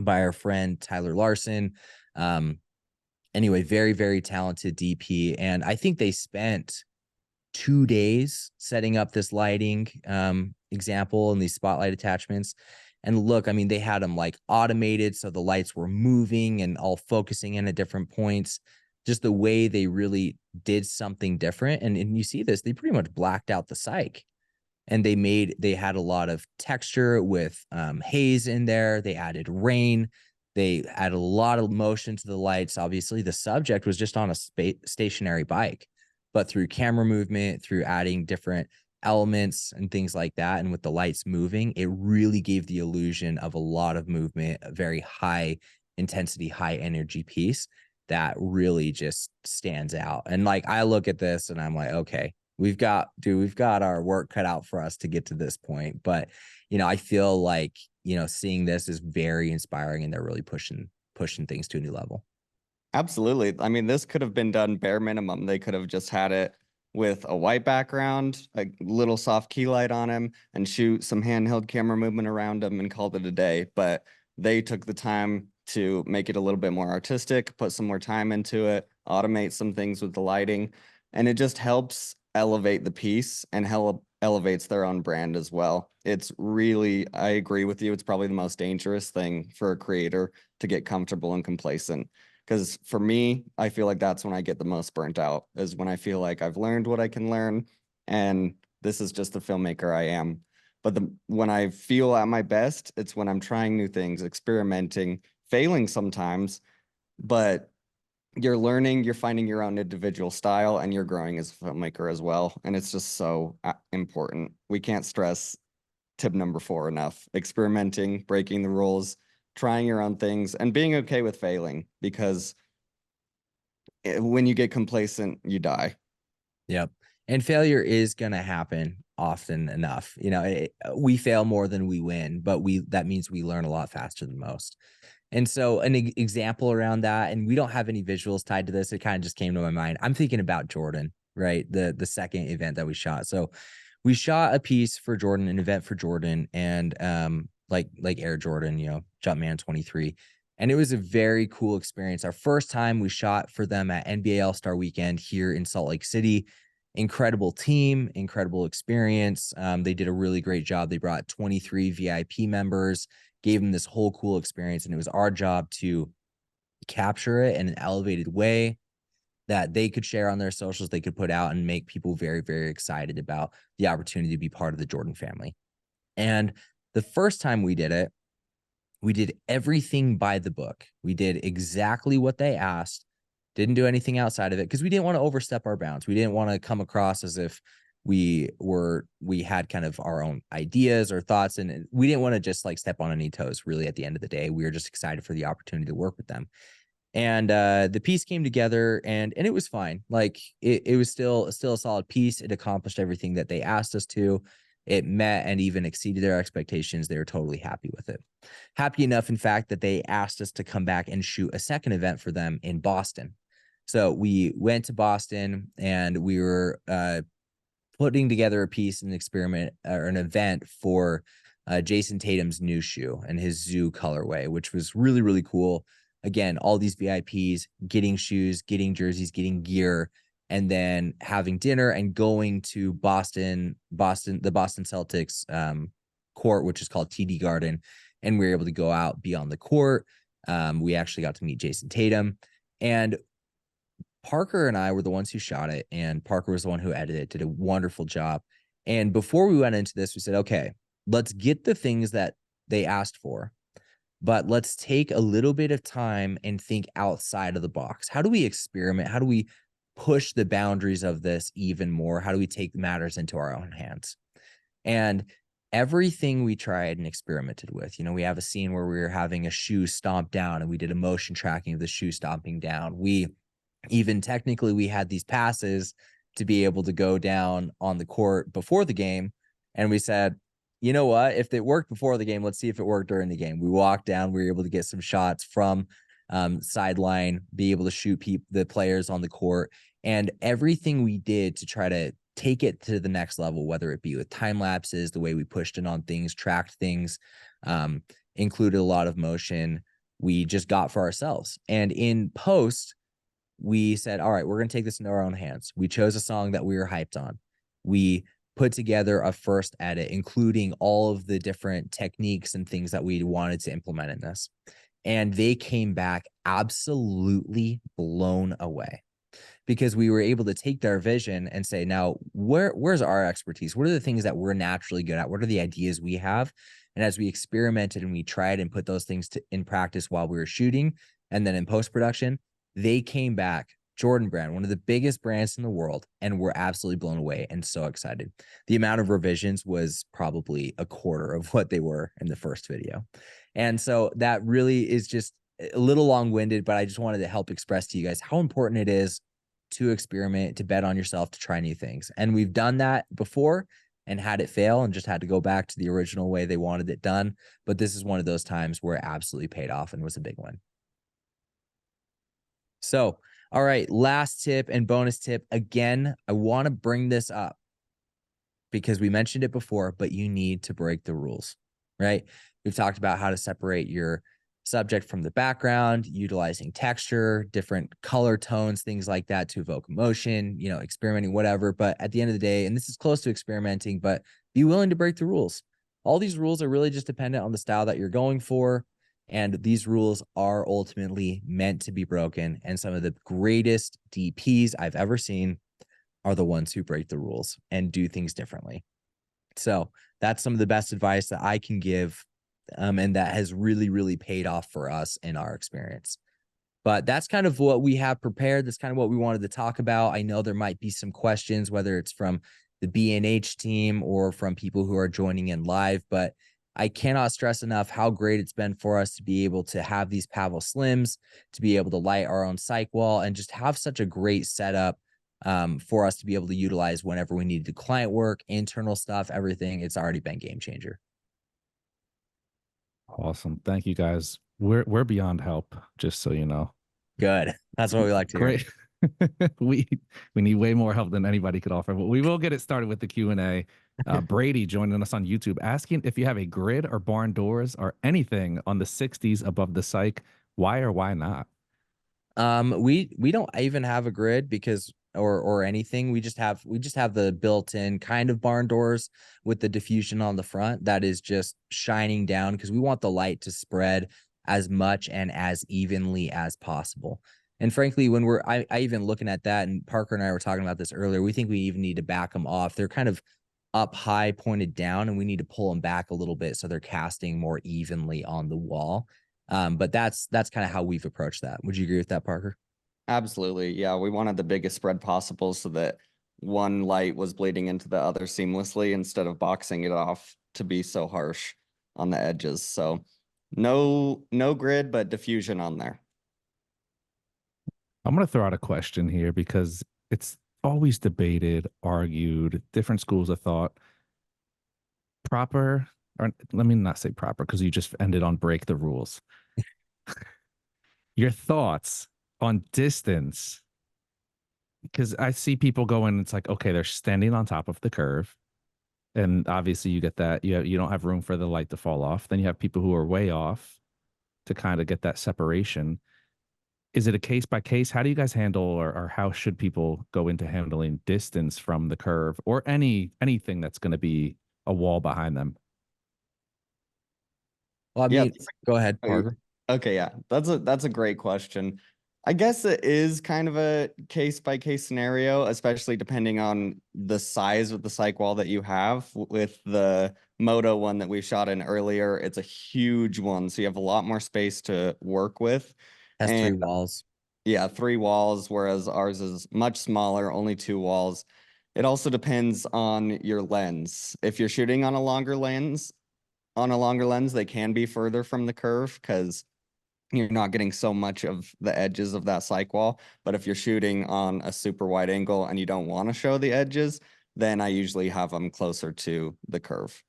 by our friend Tyler Larson. Anyway, very, very talented DP. And I think they spent 2 days setting up this lighting example and these spotlight attachments. And look, I mean, they had them like automated, so the lights were moving and all focusing in at different points. Just the way they really did something different. And you see this, they pretty much blacked out the cyc. And they had a lot of texture with haze in there. They added rain. They added a lot of motion to the lights. Obviously, the subject was just on a stationary bike, but through camera movement, through adding different elements and things like that, and with the lights moving, it really gave the illusion of a lot of movement, a very high intensity, high energy piece that really just stands out. And like, I look at this and I'm like, okay, we've got our work cut out for us to get to this point. But, I feel like, seeing this is very inspiring, and they're really pushing things to a new level. Absolutely. I mean, this could have been done bare minimum. They could have just had it with a white background, a little soft key light on him, and shoot some handheld camera movement around him and called it a day. But they took the time to make it a little bit more artistic, put some more time into it, automate some things with the lighting, and it just helps elevate the piece and elevates their own brand as well. It's really, I agree with you, it's probably the most dangerous thing for a creator to get comfortable and complacent. Because for me, I feel like that's when I get the most burnt out, is when I feel like I've learned what I can learn and this is just the filmmaker I am. But when I feel at my best, it's when I'm trying new things, experimenting, failing sometimes, but you're learning, you're finding your own individual style, and you're growing as a filmmaker as well. And it's just so important. We can't stress tip number 4 enough. Experimenting, breaking the rules, trying your own things, and being okay with failing, because when you get complacent, you die. Yep. And failure is going to happen often enough. We fail more than we win, but that means we learn a lot faster than most. And so an example around that, and we don't have any visuals tied to this, it kind of just came to my mind. I'm thinking about Jordan, right? The second event that we shot. So we shot a piece for Jordan, an event for Jordan, and like Air Jordan, Jumpman 23. And it was a very cool experience. Our first time we shot for them at NBA All-Star Weekend here in Salt Lake City. Incredible team, incredible experience. They did a really great job. They brought 23 VIP members, gave them this whole cool experience. And it was our job to capture it in an elevated way that they could share on their socials, they could put out and make people very, very excited about the opportunity to be part of the Jordan family. And the first time we did it, we did everything by the book. We did exactly what they asked, didn't do anything outside of it, because we didn't want to overstep our bounds. We didn't want to come across as if we had kind of our own ideas or thoughts, and we didn't want to just like step on any toes. Really, at the end of the day, we were just excited for the opportunity to work with them. And the piece came together, and it was fine. Like it was still a solid piece. It accomplished everything that they asked us to. It met and even exceeded their expectations. They were totally happy with it. Happy enough, in fact, that they asked us to come back and shoot a second event for them in Boston. So we went to Boston, and we were putting together a piece, an experiment, or an event for Jason Tatum's new shoe and his Zoo colorway, which was really, really cool. Again, all these VIPs getting shoes, getting jerseys, getting gear, and then having dinner and going to the Boston Celtics court, which is called TD Garden. And we were able to go out, be on the court. We actually got to meet Jason Tatum, and Parker and I were the ones who shot it, and Parker was the one who edited it, did a wonderful job. And before we went into this, we said, okay, let's get the things that they asked for, but let's take a little bit of time and think outside of the box. How do we experiment? How do we push the boundaries of this even more? How do we take matters into our own hands? And everything we tried and experimented with, we have a scene where we were having a shoe stomp down, and we did a motion tracking of the shoe stomping down. We had these passes to be able to go down on the court before the game. And we said, you know what, if it worked before the game, let's see if it worked during the game. We walked down, we were able to get some shots from sideline, be able to shoot the players on the court, and everything we did to try to take it to the next level, whether it be with time lapses, the way we pushed in on things, tracked things, included a lot of motion, we just got for ourselves. And in post, we said, all right, we're going to take this into our own hands. We chose a song that we were hyped on. We put together a first edit, including all of the different techniques and things that we wanted to implement in this. And they came back absolutely blown away, because we were able to take their vision and say, now, where's our expertise? What are the things that we're naturally good at? What are the ideas we have? And as we experimented and we tried and put those things in practice while we were shooting and then in post-production, they came back, Jordan Brand, one of the biggest brands in the world, and we're absolutely blown away and so excited. The amount of revisions was probably a quarter of what they were in the first video. And so that really is just a little long-winded, but I just wanted to help express to you guys how important it is to experiment, to bet on yourself, to try new things. And we've done that before and had it fail and just had to go back to the original way they wanted it done. But this is one of those times where it absolutely paid off and was a big win. So, all right, last tip and bonus tip. Again, I want to bring this up because we mentioned it before, but you need to break the rules, right? We've talked about how to separate your subject from the background, utilizing texture, different color tones, things like that to evoke emotion, you know, experimenting, whatever. But at the end of the day, and this is close to experimenting, but be willing to break the rules. All these rules are really just dependent on the style that you're going for. And these rules are ultimately meant to be broken. And some of the greatest DPs I've ever seen are the ones who break the rules and do things differently. So that's some of the best advice that I can give. And that has really, really paid off for us in our experience. But that's kind of what we have prepared. That's kind of what we wanted to talk about. I know there might be some questions, whether it's from the B&H team or from people who are joining in live, but I cannot stress enough how great it's been for us to be able to have these PavoSlims, to be able to light our own Cyc Wall, and just have such a great setup for us to be able to utilize whenever we need to do client work, internal stuff, everything. It's already been game changer. Awesome. Thank you guys. We're beyond help, just so you know. Good. That's what we like to hear. Great. we need way more help than anybody could offer, but we will get it started with the Q&A. Brady joining us on YouTube asking if you have a grid or barn doors or anything on the 60s above the Cyc. Why or why not? We don't even have a grid because or anything. We just have the built-in kind of barn doors with the diffusion on the front that is just shining down because we want the light to spread as much and as evenly as possible. And frankly, when I even looking at that, and Parker and I were talking about this earlier, we think we even need to back them off. They're kind of up high, pointed down, and we need to pull them back a little bit so they're casting more evenly on the wall. But that's kind of how we've approached that. Would you agree with that, Parker? Absolutely. Yeah, we wanted the biggest spread possible so that one light was bleeding into the other seamlessly instead of boxing it off to be so harsh on the edges. So no grid, but diffusion on there. I'm going to throw out a question here because it's always debated, argued, different schools of thought. Proper, or let me not say proper because you just ended on break the rules. Your thoughts on distance, because I see people going, it's like, okay, they're standing on top of the curve. And obviously you get that, you don't have room for the light to fall off. Then you have people who are way off to kind of get that separation. Is it a case by case? How do you guys handle, or how should people go into handling distance from the curve or anything that's going to be a wall behind them? Well, I mean, go ahead, Parker. Okay, yeah, that's a great question. I guess it is kind of a case by case scenario, especially depending on the size of the Cyc Wall that you have. With the Moto one that we shot in earlier, it's a huge one, so you have a lot more space to work with. Has 3 walls. Yeah, 3 walls, whereas ours is much smaller, only 2 walls. It also depends on your lens. If you're shooting on a longer lens, they can be further from the curve because you're not getting so much of the edges of that Cyc Wall. But if you're shooting on a super wide angle and you don't want to show the edges, then I usually have them closer to the curve.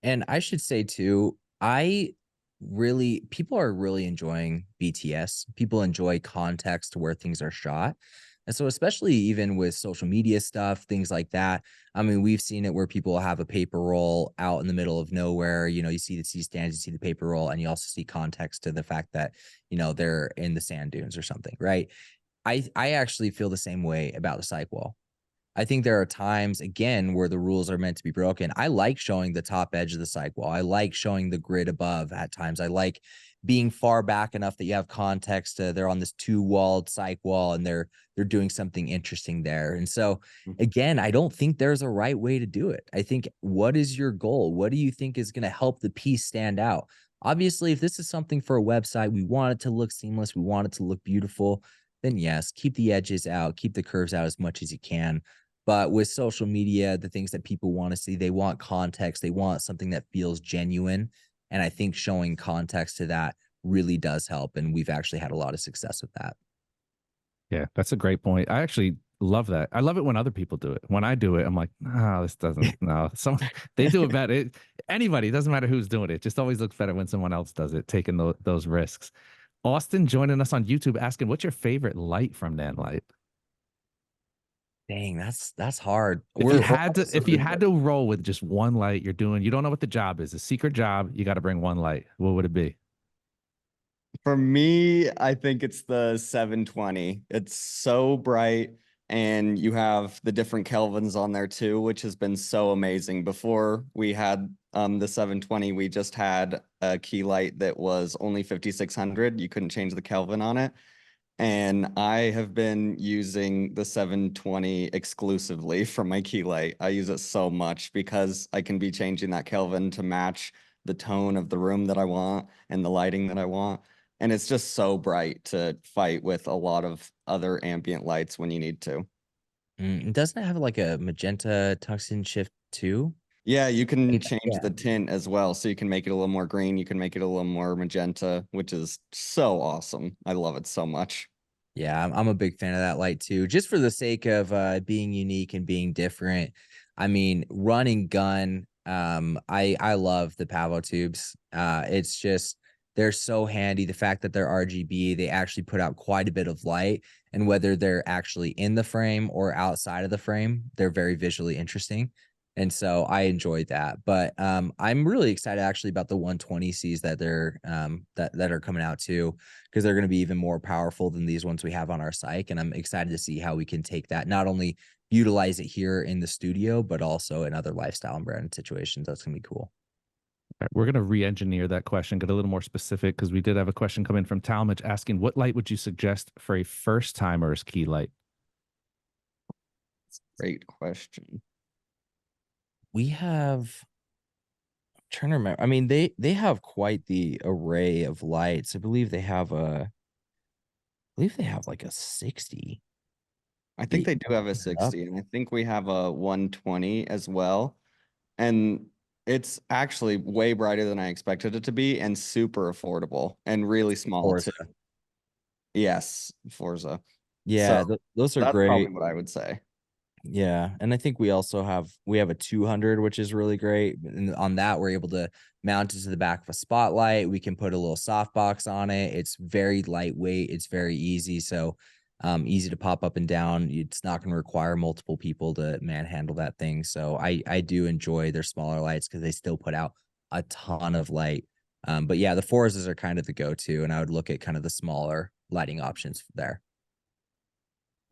And I should say too, people are really enjoying BTS. People enjoy context to where things are shot. And so especially even with social media stuff, things like that, I mean, we've seen it where people have a paper roll out in the middle of nowhere. You know, you see the C-stands, you see the paper roll, and you also see context to the fact that, you know, they're in the sand dunes or something, right? I actually feel the same way about the Cyc Wall. I think there are times, again, where the rules are meant to be broken. I like showing the top edge of the Cyc Wall. I like showing the grid above at times. I like being far back enough that you have context. They're on this two-walled Cyc Wall, and they're doing something interesting there. And so, again, I don't think there's a right way to do it. I think, what is your goal? What do you think is going to help the piece stand out? Obviously, if this is something for a website, we want it to look seamless, we want it to look beautiful, then yes, keep the edges out, keep the curves out as much as you can. But with social media, the things that people want to see, they want context. They want something that feels genuine. And I think showing context to that really does help. And we've actually had a lot of success with that. Yeah, that's a great point. I actually love that. I love it when other people do it. When I do it, I'm like, no, this doesn't. No, some they do it better. Anybody, it doesn't matter who's doing it. Just always looks better when someone else does it, taking those risks. Austin joining us on YouTube asking, what's your favorite light from Nanlite? Dang, that's hard. If you had to roll with just one light you're doing, you don't know what the job is, a secret job, you got to bring one light. What would it be? For me, I think it's the 720. It's so bright, and you have the different kelvins on there too, which has been so amazing. Before we had the 720, we just had a key light that was only 5600. You couldn't change the Kelvin on it. And I have been using the 720 exclusively for my key light. I use it so much because I can be changing that Kelvin to match the tone of the room that I want and the lighting that I want. And it's just so bright to fight with a lot of other ambient lights when you need to. Doesn't it have like a magenta tungsten shift too? Yeah, you can Yeah. change the tint as well. So you can make it a little more green. You can make it a little more magenta, which is so awesome. I love it so much. Yeah, I'm a big fan of that light too, just for the sake of being unique and being different. I mean, run and gun. I love the Pavo tubes. It's just, they're so handy. The fact that they're RGB, they actually put out quite a bit of light, and whether they're actually in the frame or outside of the frame, they're very visually interesting. And so I enjoyed that. But I'm really excited actually about the 120Cs that they're that are coming out too, because they're going to be even more powerful than these ones we have on our Cyc. And I'm excited to see how we can take that, not only utilize it here in the studio, but also in other lifestyle and brand situations. That's going to be cool. All right, we're going to re-engineer that question, get a little more specific, because we did have a question come in from Talmadge asking, what light would you suggest for a first timer's key light? Great question. We have, I'm trying to remember. I mean, they have quite the array of lights. I believe they have like a 60. I think they do have a 60, and I think we have a 120 as well. And it's actually way brighter than I expected it to be, and super affordable and really small Forza. too. Yes, Forza. Yeah, So those are that's probably great. what I would say. Yeah, and I think we also have a 200, which is really great. And on that, we're able to mount it to the back of a spotlight. We can put a little softbox on it. It's very lightweight. It's very easy. So easy to pop up and down. It's not going to require multiple people to manhandle that thing. So I do enjoy their smaller lights because they still put out a ton of light. But yeah, the Forzas are kind of the go-to, and I would look at kind of the smaller lighting options there.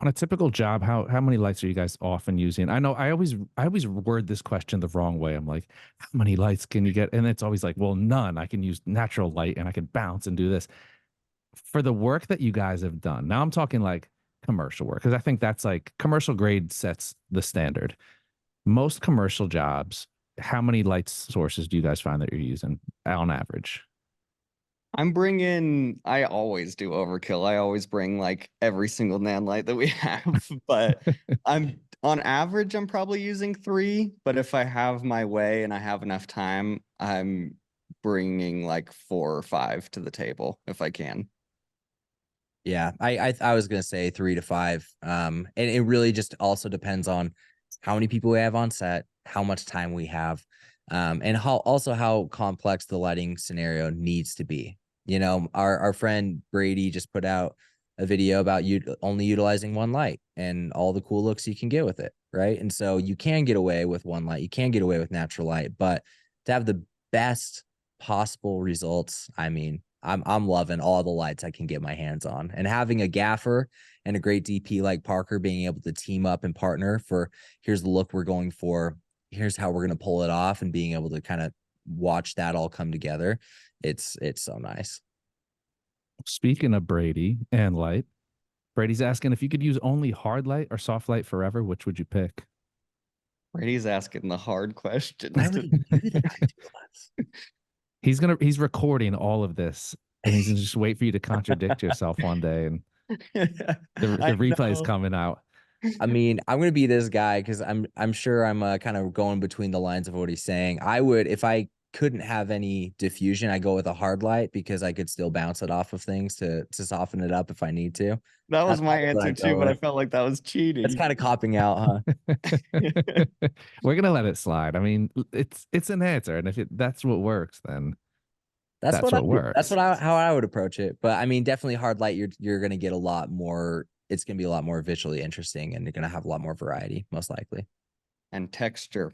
On a typical job, how many lights are you guys often using? I know I always word this question the wrong way. I'm like, how many lights can you get? And it's always like, well, none. I can use natural light and I can bounce and do this. For the work that you guys have done, now I'm talking like commercial work, because I think that's like commercial grade sets the standard. Most commercial jobs, how many light sources do you guys find that you're using on average? I always do overkill. I always bring like every single nan light that we have, but on average, I'm probably using 3. But if I have my way and I have enough time, I'm bringing like 4 or 5 to the table if I can. Yeah, I was gonna say 3 to 5. And it really just also depends on how many people we have on set, how much time we have, and how complex the lighting scenario needs to be. You know, our friend Brady just put out a video about you only utilizing one light and all the cool looks you can get with it, right? And so you can get away with one light, you can get away with natural light, but to have the best possible results, I mean, I'm loving all the lights I can get my hands on, and having a gaffer and a great DP like Parker being able to team up and partner for, here's the look we're going for, here's how we're going to pull it off, and being able to kind of watch that all come together. It's so nice. Speaking of Brady and light, Brady's asking if you could use only hard light or soft light forever, which would you pick? Brady's asking the hard questions. Why would he do that to us? He's recording all of this, and he's gonna just wait for you to contradict yourself one day, and the replay is coming out. I mean, I'm gonna be this guy because I'm sure I'm kind of going between the lines of what he's saying. I would, if I couldn't have any diffusion, I go with a hard light because I could still bounce it off of things to soften it up if I need to. That was That's my probably what answer I too, go but I with. felt like that was cheating. It's kind of copping out, huh? We're gonna let it slide. I mean, it's an answer, and if that's what works, then That's what works. That's how I would approach it. But I mean, definitely hard light. You're gonna get a lot more. It's gonna be a lot more visually interesting, and you're gonna have a lot more variety, most likely. And texture.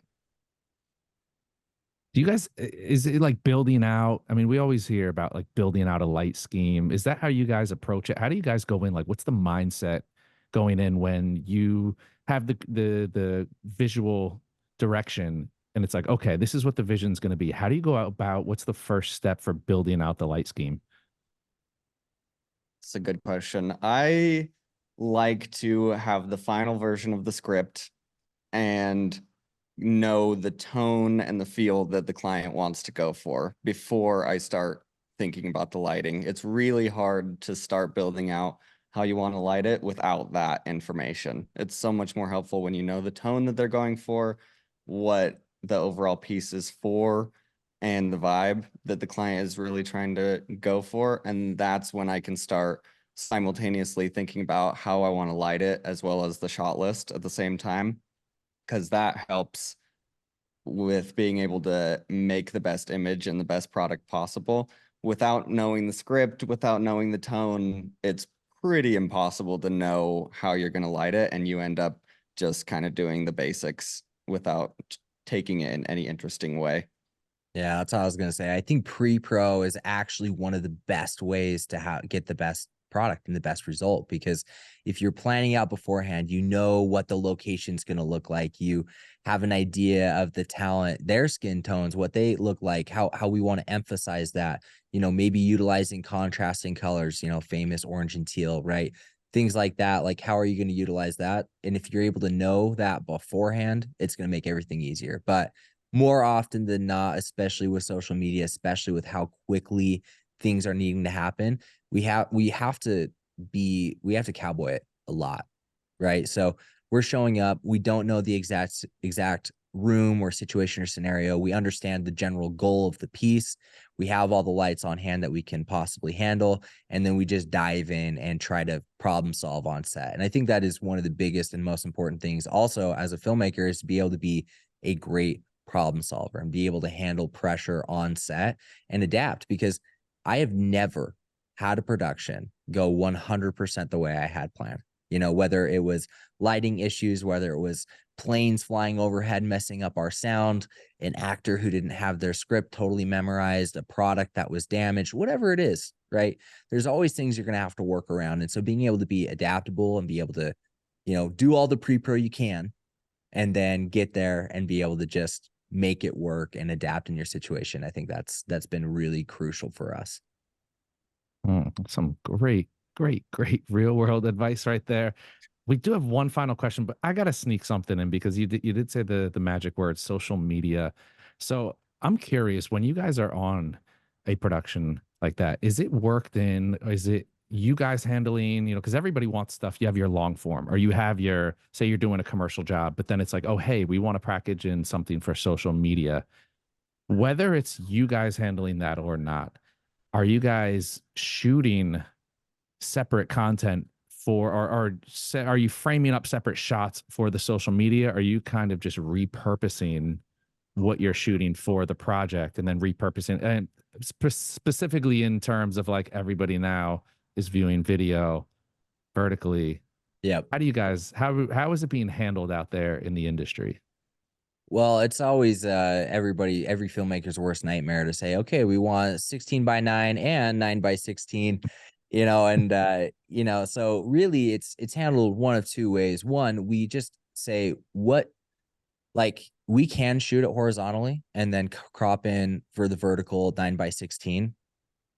Do you guys, is it like building out? I mean, we always hear about like building out a light scheme. Is that how you guys approach it? How do you guys go in? Like, what's the mindset going in when you have the visual direction, and it's like, okay, this is what the vision's going to be. How do you go about, what's the first step for building out the light scheme? It's a good question. I like to have the final version of the script and know the tone and the feel that the client wants to go for before I start thinking about the lighting. It's really hard to start building out how you want to light it without that information. It's so much more helpful when you know the tone that they're going for, what the overall piece is for, and the vibe that the client is really trying to go for. And that's when I can start simultaneously thinking about how I want to light it as well as the shot list at the same time, because that helps with being able to make the best image and the best product possible. Without knowing the script, without knowing the tone, it's pretty impossible to know how you're going to light it, and you end up just kind of doing the basics without taking it in any interesting way. Yeah, that's what I was gonna say. I think pre-pro is actually one of the best ways to get the best product and the best result, because if you're planning out beforehand, you know what the location's going to look like. You have an idea of the talent, their skin tones, what they look like, how we want to emphasize that, you know, maybe utilizing contrasting colors, you know, famous orange and teal, right? Things like that. Like, how are you going to utilize that? And if you're able to know that beforehand, it's going to make everything easier. But more often than not, especially with social media, especially with how quickly things are needing to happen, we have to cowboy it a lot, right? So we're showing up, we don't know the exact room or situation or scenario. We understand the general goal of the piece. We have all the lights on hand that we can possibly handle, and then we just dive in and try to problem solve on set. And I think that is one of the biggest and most important things also as a filmmaker, is to be able to be a great problem solver and be able to handle pressure on set and adapt, because I have never had a production go 100% the way I had planned. You know, whether it was lighting issues, whether it was planes flying overhead messing up our sound, an actor who didn't have their script totally memorized, a product that was damaged, whatever it is, right? There's always things you're going to have to work around. And so being able to be adaptable and be able to, you know, do all the pre-pro you can, and then get there and be able to just make it work and adapt in your situation, I think that's been really crucial for us. Some great real world advice right there. We do have one final question, but I gotta sneak something in because you did say the magic word, social media. So I'm curious, when you guys are on a production like that, is it worked in? Is it you guys handling, you know, because everybody wants stuff. You have your long form, or you have your, say you're doing a commercial job, but then it's like, oh, hey, we want to package in something for social media. Whether it's you guys handling that or not, are you guys shooting separate content for, or are you framing up separate shots for the social media? Are you kind of just repurposing what you're shooting for the project and then repurposing, and specifically in terms of like everybody now is viewing video vertically. Yep. How do you guys, how is it being handled out there in the industry? Well, it's always every filmmaker's worst nightmare to say, okay, we want 16:9 and 9:16, and so really it's handled one of two ways. One, we just say we can shoot it horizontally and then crop in for the vertical 9:16,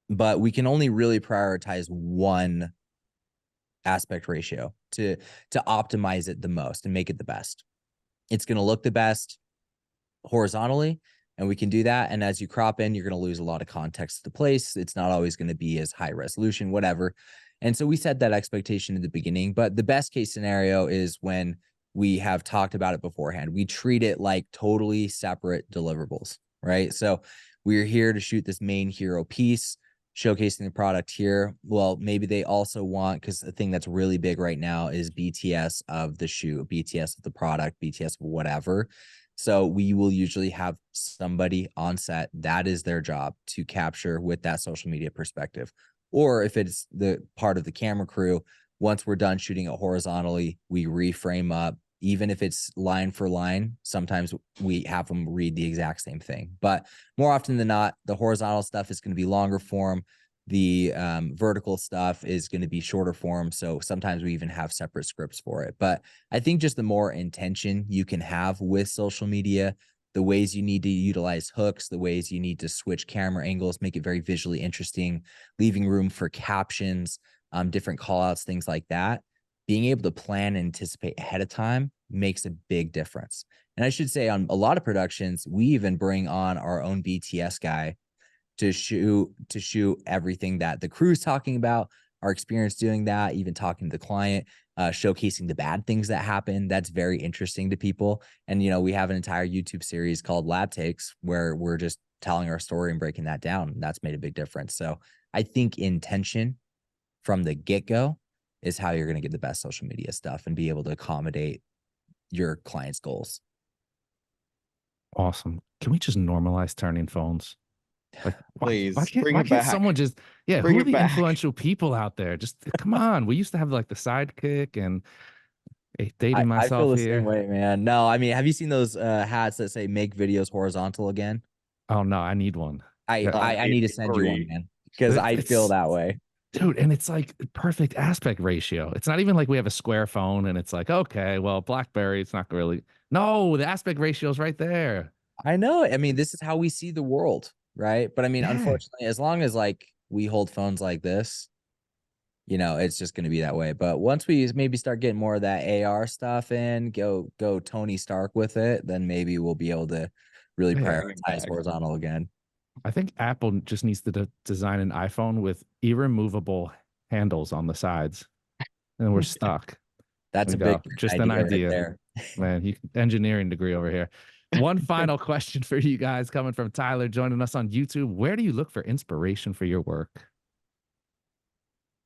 but we can only really prioritize one aspect ratio to optimize it the most and make it the best. It's going to look the best horizontally, and we can do that. And as you crop in, you're going to lose a lot of context to the place. It's not always going to be as high resolution, whatever. And so we set that expectation in the beginning. But the best case scenario is when we have talked about it beforehand. We treat it like totally separate deliverables, right? So we're here to shoot this main hero piece, showcasing the product here. Well, maybe they also want, because the thing that's really big right now is BTS of the shoot, BTS of the product, BTS of whatever. So we will usually have somebody on set that is their job to capture with that social media perspective. Or if it's the part of the camera crew, once we're done shooting it horizontally, we reframe up. Even if it's line for line, sometimes we have them read the exact same thing. But more often than not, the horizontal stuff is going to be longer form. The vertical stuff is going to be shorter form. So sometimes we even have separate scripts for it. But I think just the more intention you can have with social media, the ways you need to utilize hooks, the ways you need to switch camera angles, make it very visually interesting, leaving room for captions, different call outs, things like that. Being able to plan and anticipate ahead of time makes a big difference. And I should say on a lot of productions, we even bring on our own BTS guy to shoot everything that the crew's talking about, our experience doing that, even talking to the client, showcasing the bad things that happen. That's very interesting to people. And, we have an entire YouTube series called Lab Takes where we're just telling our story and breaking that down. And that's made a big difference. So I think intention from the get-go is how you're going to get the best social media stuff and be able to accommodate your client's goals. Awesome. Can we just normalize turning phones? Like, Please why bring why it can't back. someone just, Bring who are it the back. influential people out there? Just come on. We used to have like the sidekick and dating I feel myself the same here. way, man. No, I mean, have you seen those hats that say make videos horizontal again? Oh no, I need one. Yeah, I need to send you one, man, because I feel it's that way. dude, and it's like perfect aspect ratio. It's not even like we have a square phone and it's like, okay, well, BlackBerry, it's not really. No, the aspect ratio is right there. I know. I mean, this is how we see the world, right? But I mean, Yeah. unfortunately, as long as we hold phones like this, it's just going to be that way. But once we maybe start getting more of that AR stuff in, go Tony Stark with it, then maybe we'll be able to really Yeah. prioritize horizontal again. I think Apple just needs to design an iPhone with irremovable handles on the sides, and we're stuck. That's We a big go. Just an idea right idea, there. man. Engineering degree over here. One final question for you guys coming from Tyler joining us on YouTube. Where do you look for inspiration for your work?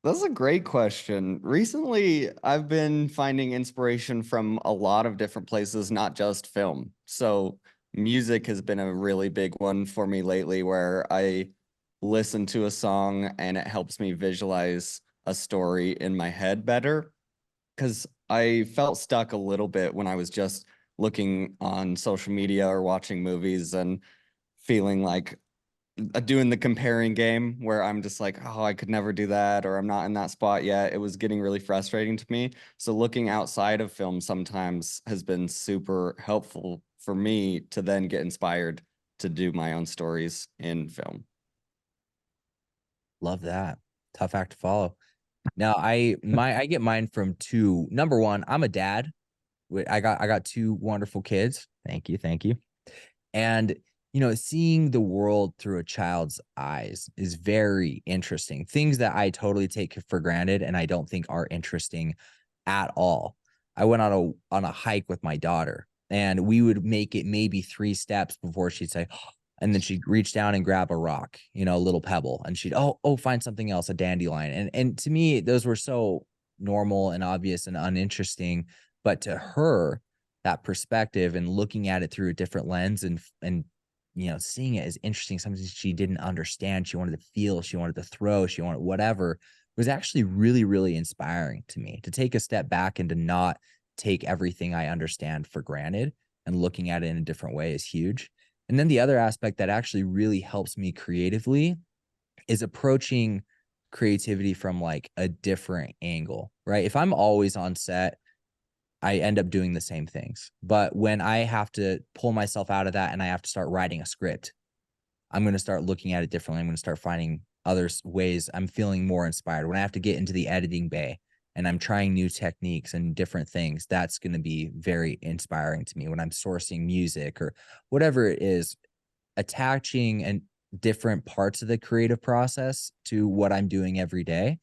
That's a great question. Recently, I've been finding inspiration from a lot of different places, not just film. So music has been a really big one for me lately, where I listen to a song and it helps me visualize a story in my head better. Because I felt stuck a little bit when I was just looking on social media or watching movies and feeling like doing the comparing game where I'm just like, oh, I could never do that, or I'm not in that spot yet. It was getting really frustrating to me. So looking outside of film sometimes has been super helpful for me to then get inspired to do my own stories in film. Love that. Tough act to follow. Now I get mine from two. Number one, I'm a dad. I got two wonderful kids. Thank you, thank you. And seeing the world through a child's eyes is very interesting. Things that I totally take for granted and I don't think are interesting at all. I went on a hike with my daughter, and we would make it maybe 3 steps before she'd say, and then she'd reach down and grab a rock, a little pebble, and she'd find something else, a dandelion. And to me, those were so normal and obvious and uninteresting, but to her, that perspective and looking at it through a different lens and seeing it as interesting, something she didn't understand, she wanted to feel, she wanted to throw, she wanted whatever, was actually really, really inspiring to me to take a step back and to not take everything I understand for granted, and looking at it in a different way is huge. And then the other aspect that actually really helps me creatively is approaching creativity from like a different angle, right? If I'm always on set, I end up doing the same things. But when I have to pull myself out of that and I have to start writing a script, I'm going to start looking at it differently. I'm going to start finding other ways. I'm feeling more inspired. When I have to get into the editing bay and I'm trying new techniques and different things, that's going to be very inspiring to me. When I'm sourcing music or whatever it is, attaching and different parts of the creative process to what I'm doing every day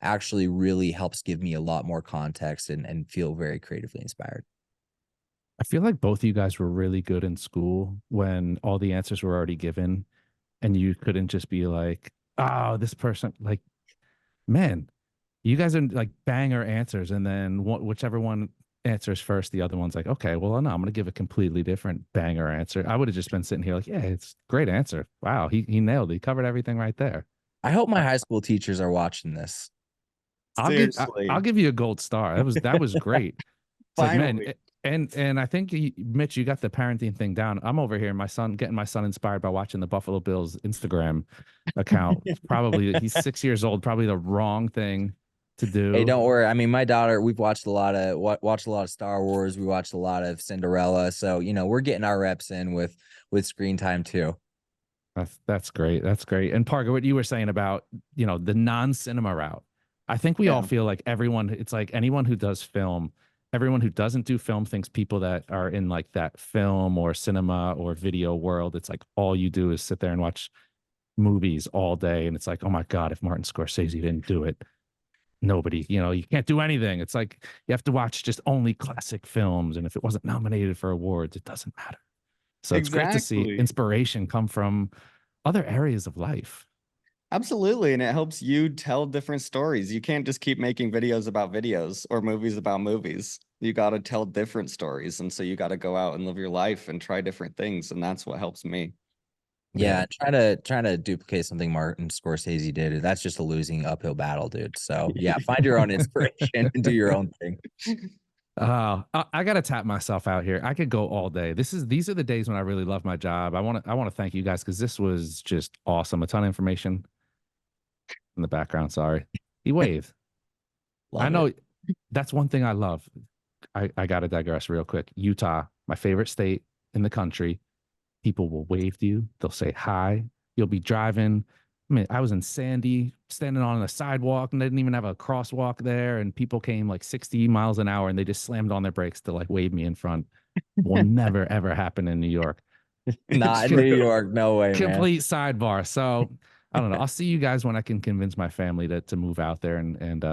actually really helps give me a lot more context and feel very creatively inspired. I feel like both of you guys were really good in school when all the answers were already given and you couldn't just be like, oh, this person, like, man, you guys are like banger answers. And then whichever one answers first, the other one's like, okay, well, no, I'm going to give a completely different banger answer. I would have just been sitting here like, yeah, it's a great answer. Wow, he nailed it. He covered everything right there. I hope my high school teachers are watching this. Seriously. I'll give you a gold star. That was great. It's like, man, Finally. and I think Mitch, you got the parenting thing down. I'm over here, getting my son inspired by watching the Buffalo Bills Instagram account. Probably he's 6 years old. Probably the wrong thing to do. Hey, don't worry. I mean, my daughter, we've watched a lot of Star Wars. We watched a lot of Cinderella. So, you know, we're getting our reps in with screen time too. That's great. That's great. And Parker, what you were saying about, the non-cinema route. I think we all feel like it's like anyone who does film, everyone who doesn't do film thinks people that are in like that film or cinema or video world, it's like all you do is sit there and watch movies all day. And it's like, oh my God, if Martin Scorsese didn't do it, nobody, you can't do anything. It's like you have to watch just only classic films. And if it wasn't nominated for awards, it doesn't matter. So it's great to see Exactly. inspiration come from other areas of life. Absolutely. And it helps you tell different stories. You can't just keep making videos about videos or movies about movies. You got to tell different stories. And so you got to go out and live your life and try different things. And that's what helps me. Yeah, trying to duplicate something Martin Scorsese did. That's just a losing uphill battle, dude. So yeah, find your own inspiration and do your own thing. I gotta tap myself out here. I could go all day. These are the days when I really love my job. I want to thank you guys because this was just awesome. A ton of information in the background. Sorry, he waved. I know that's one thing I love. I gotta digress real quick. Utah, my favorite state in the country. People will wave to you. They'll say hi. You'll be driving. I mean, I was in Sandy, standing on a sidewalk, and they didn't even have a crosswalk there. And people came like 60 miles an hour, and they just slammed on their brakes to like wave me in front. Will never ever happen in New York. Not in New York, no way, man. Complete sidebar. So I don't know. I'll see you guys when I can convince my family to move out there, and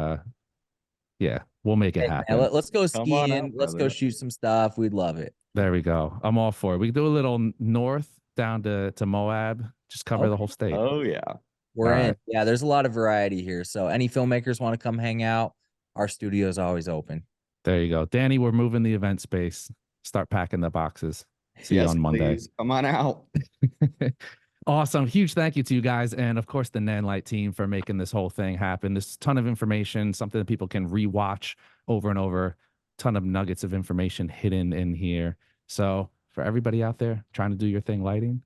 yeah, we'll make it happen. Man, let's go Come on skiing. out, Let's go brother. shoot some stuff. We'd love it. There we go. I'm all for it. We can do a little north down to Moab. Just cover the whole state. Oh, yeah. We're All in. right. Yeah, there's a lot of variety here. So any filmmakers want to come hang out, our studio is always open. There you go. Danny, we're moving the event space. Start packing the boxes. See you on Monday. Please. Come on out. Awesome. Huge thank you to you guys. And of course, the Nanlite team for making this whole thing happen. There's a ton of information, something that people can rewatch over and over. Ton of nuggets of information hidden in here. So for everybody out there trying to do your thing lighting,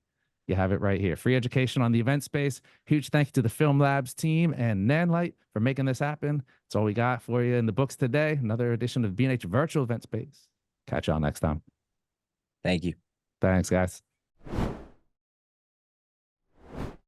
you have it right here. Free education on the event space. Huge thank you to the FilmLabs team and Nanlite for making this happen. That's all we got for you in the books today. Another edition of B&H Virtual Event Space. Catch y'all next time. Thank you. Thanks, guys.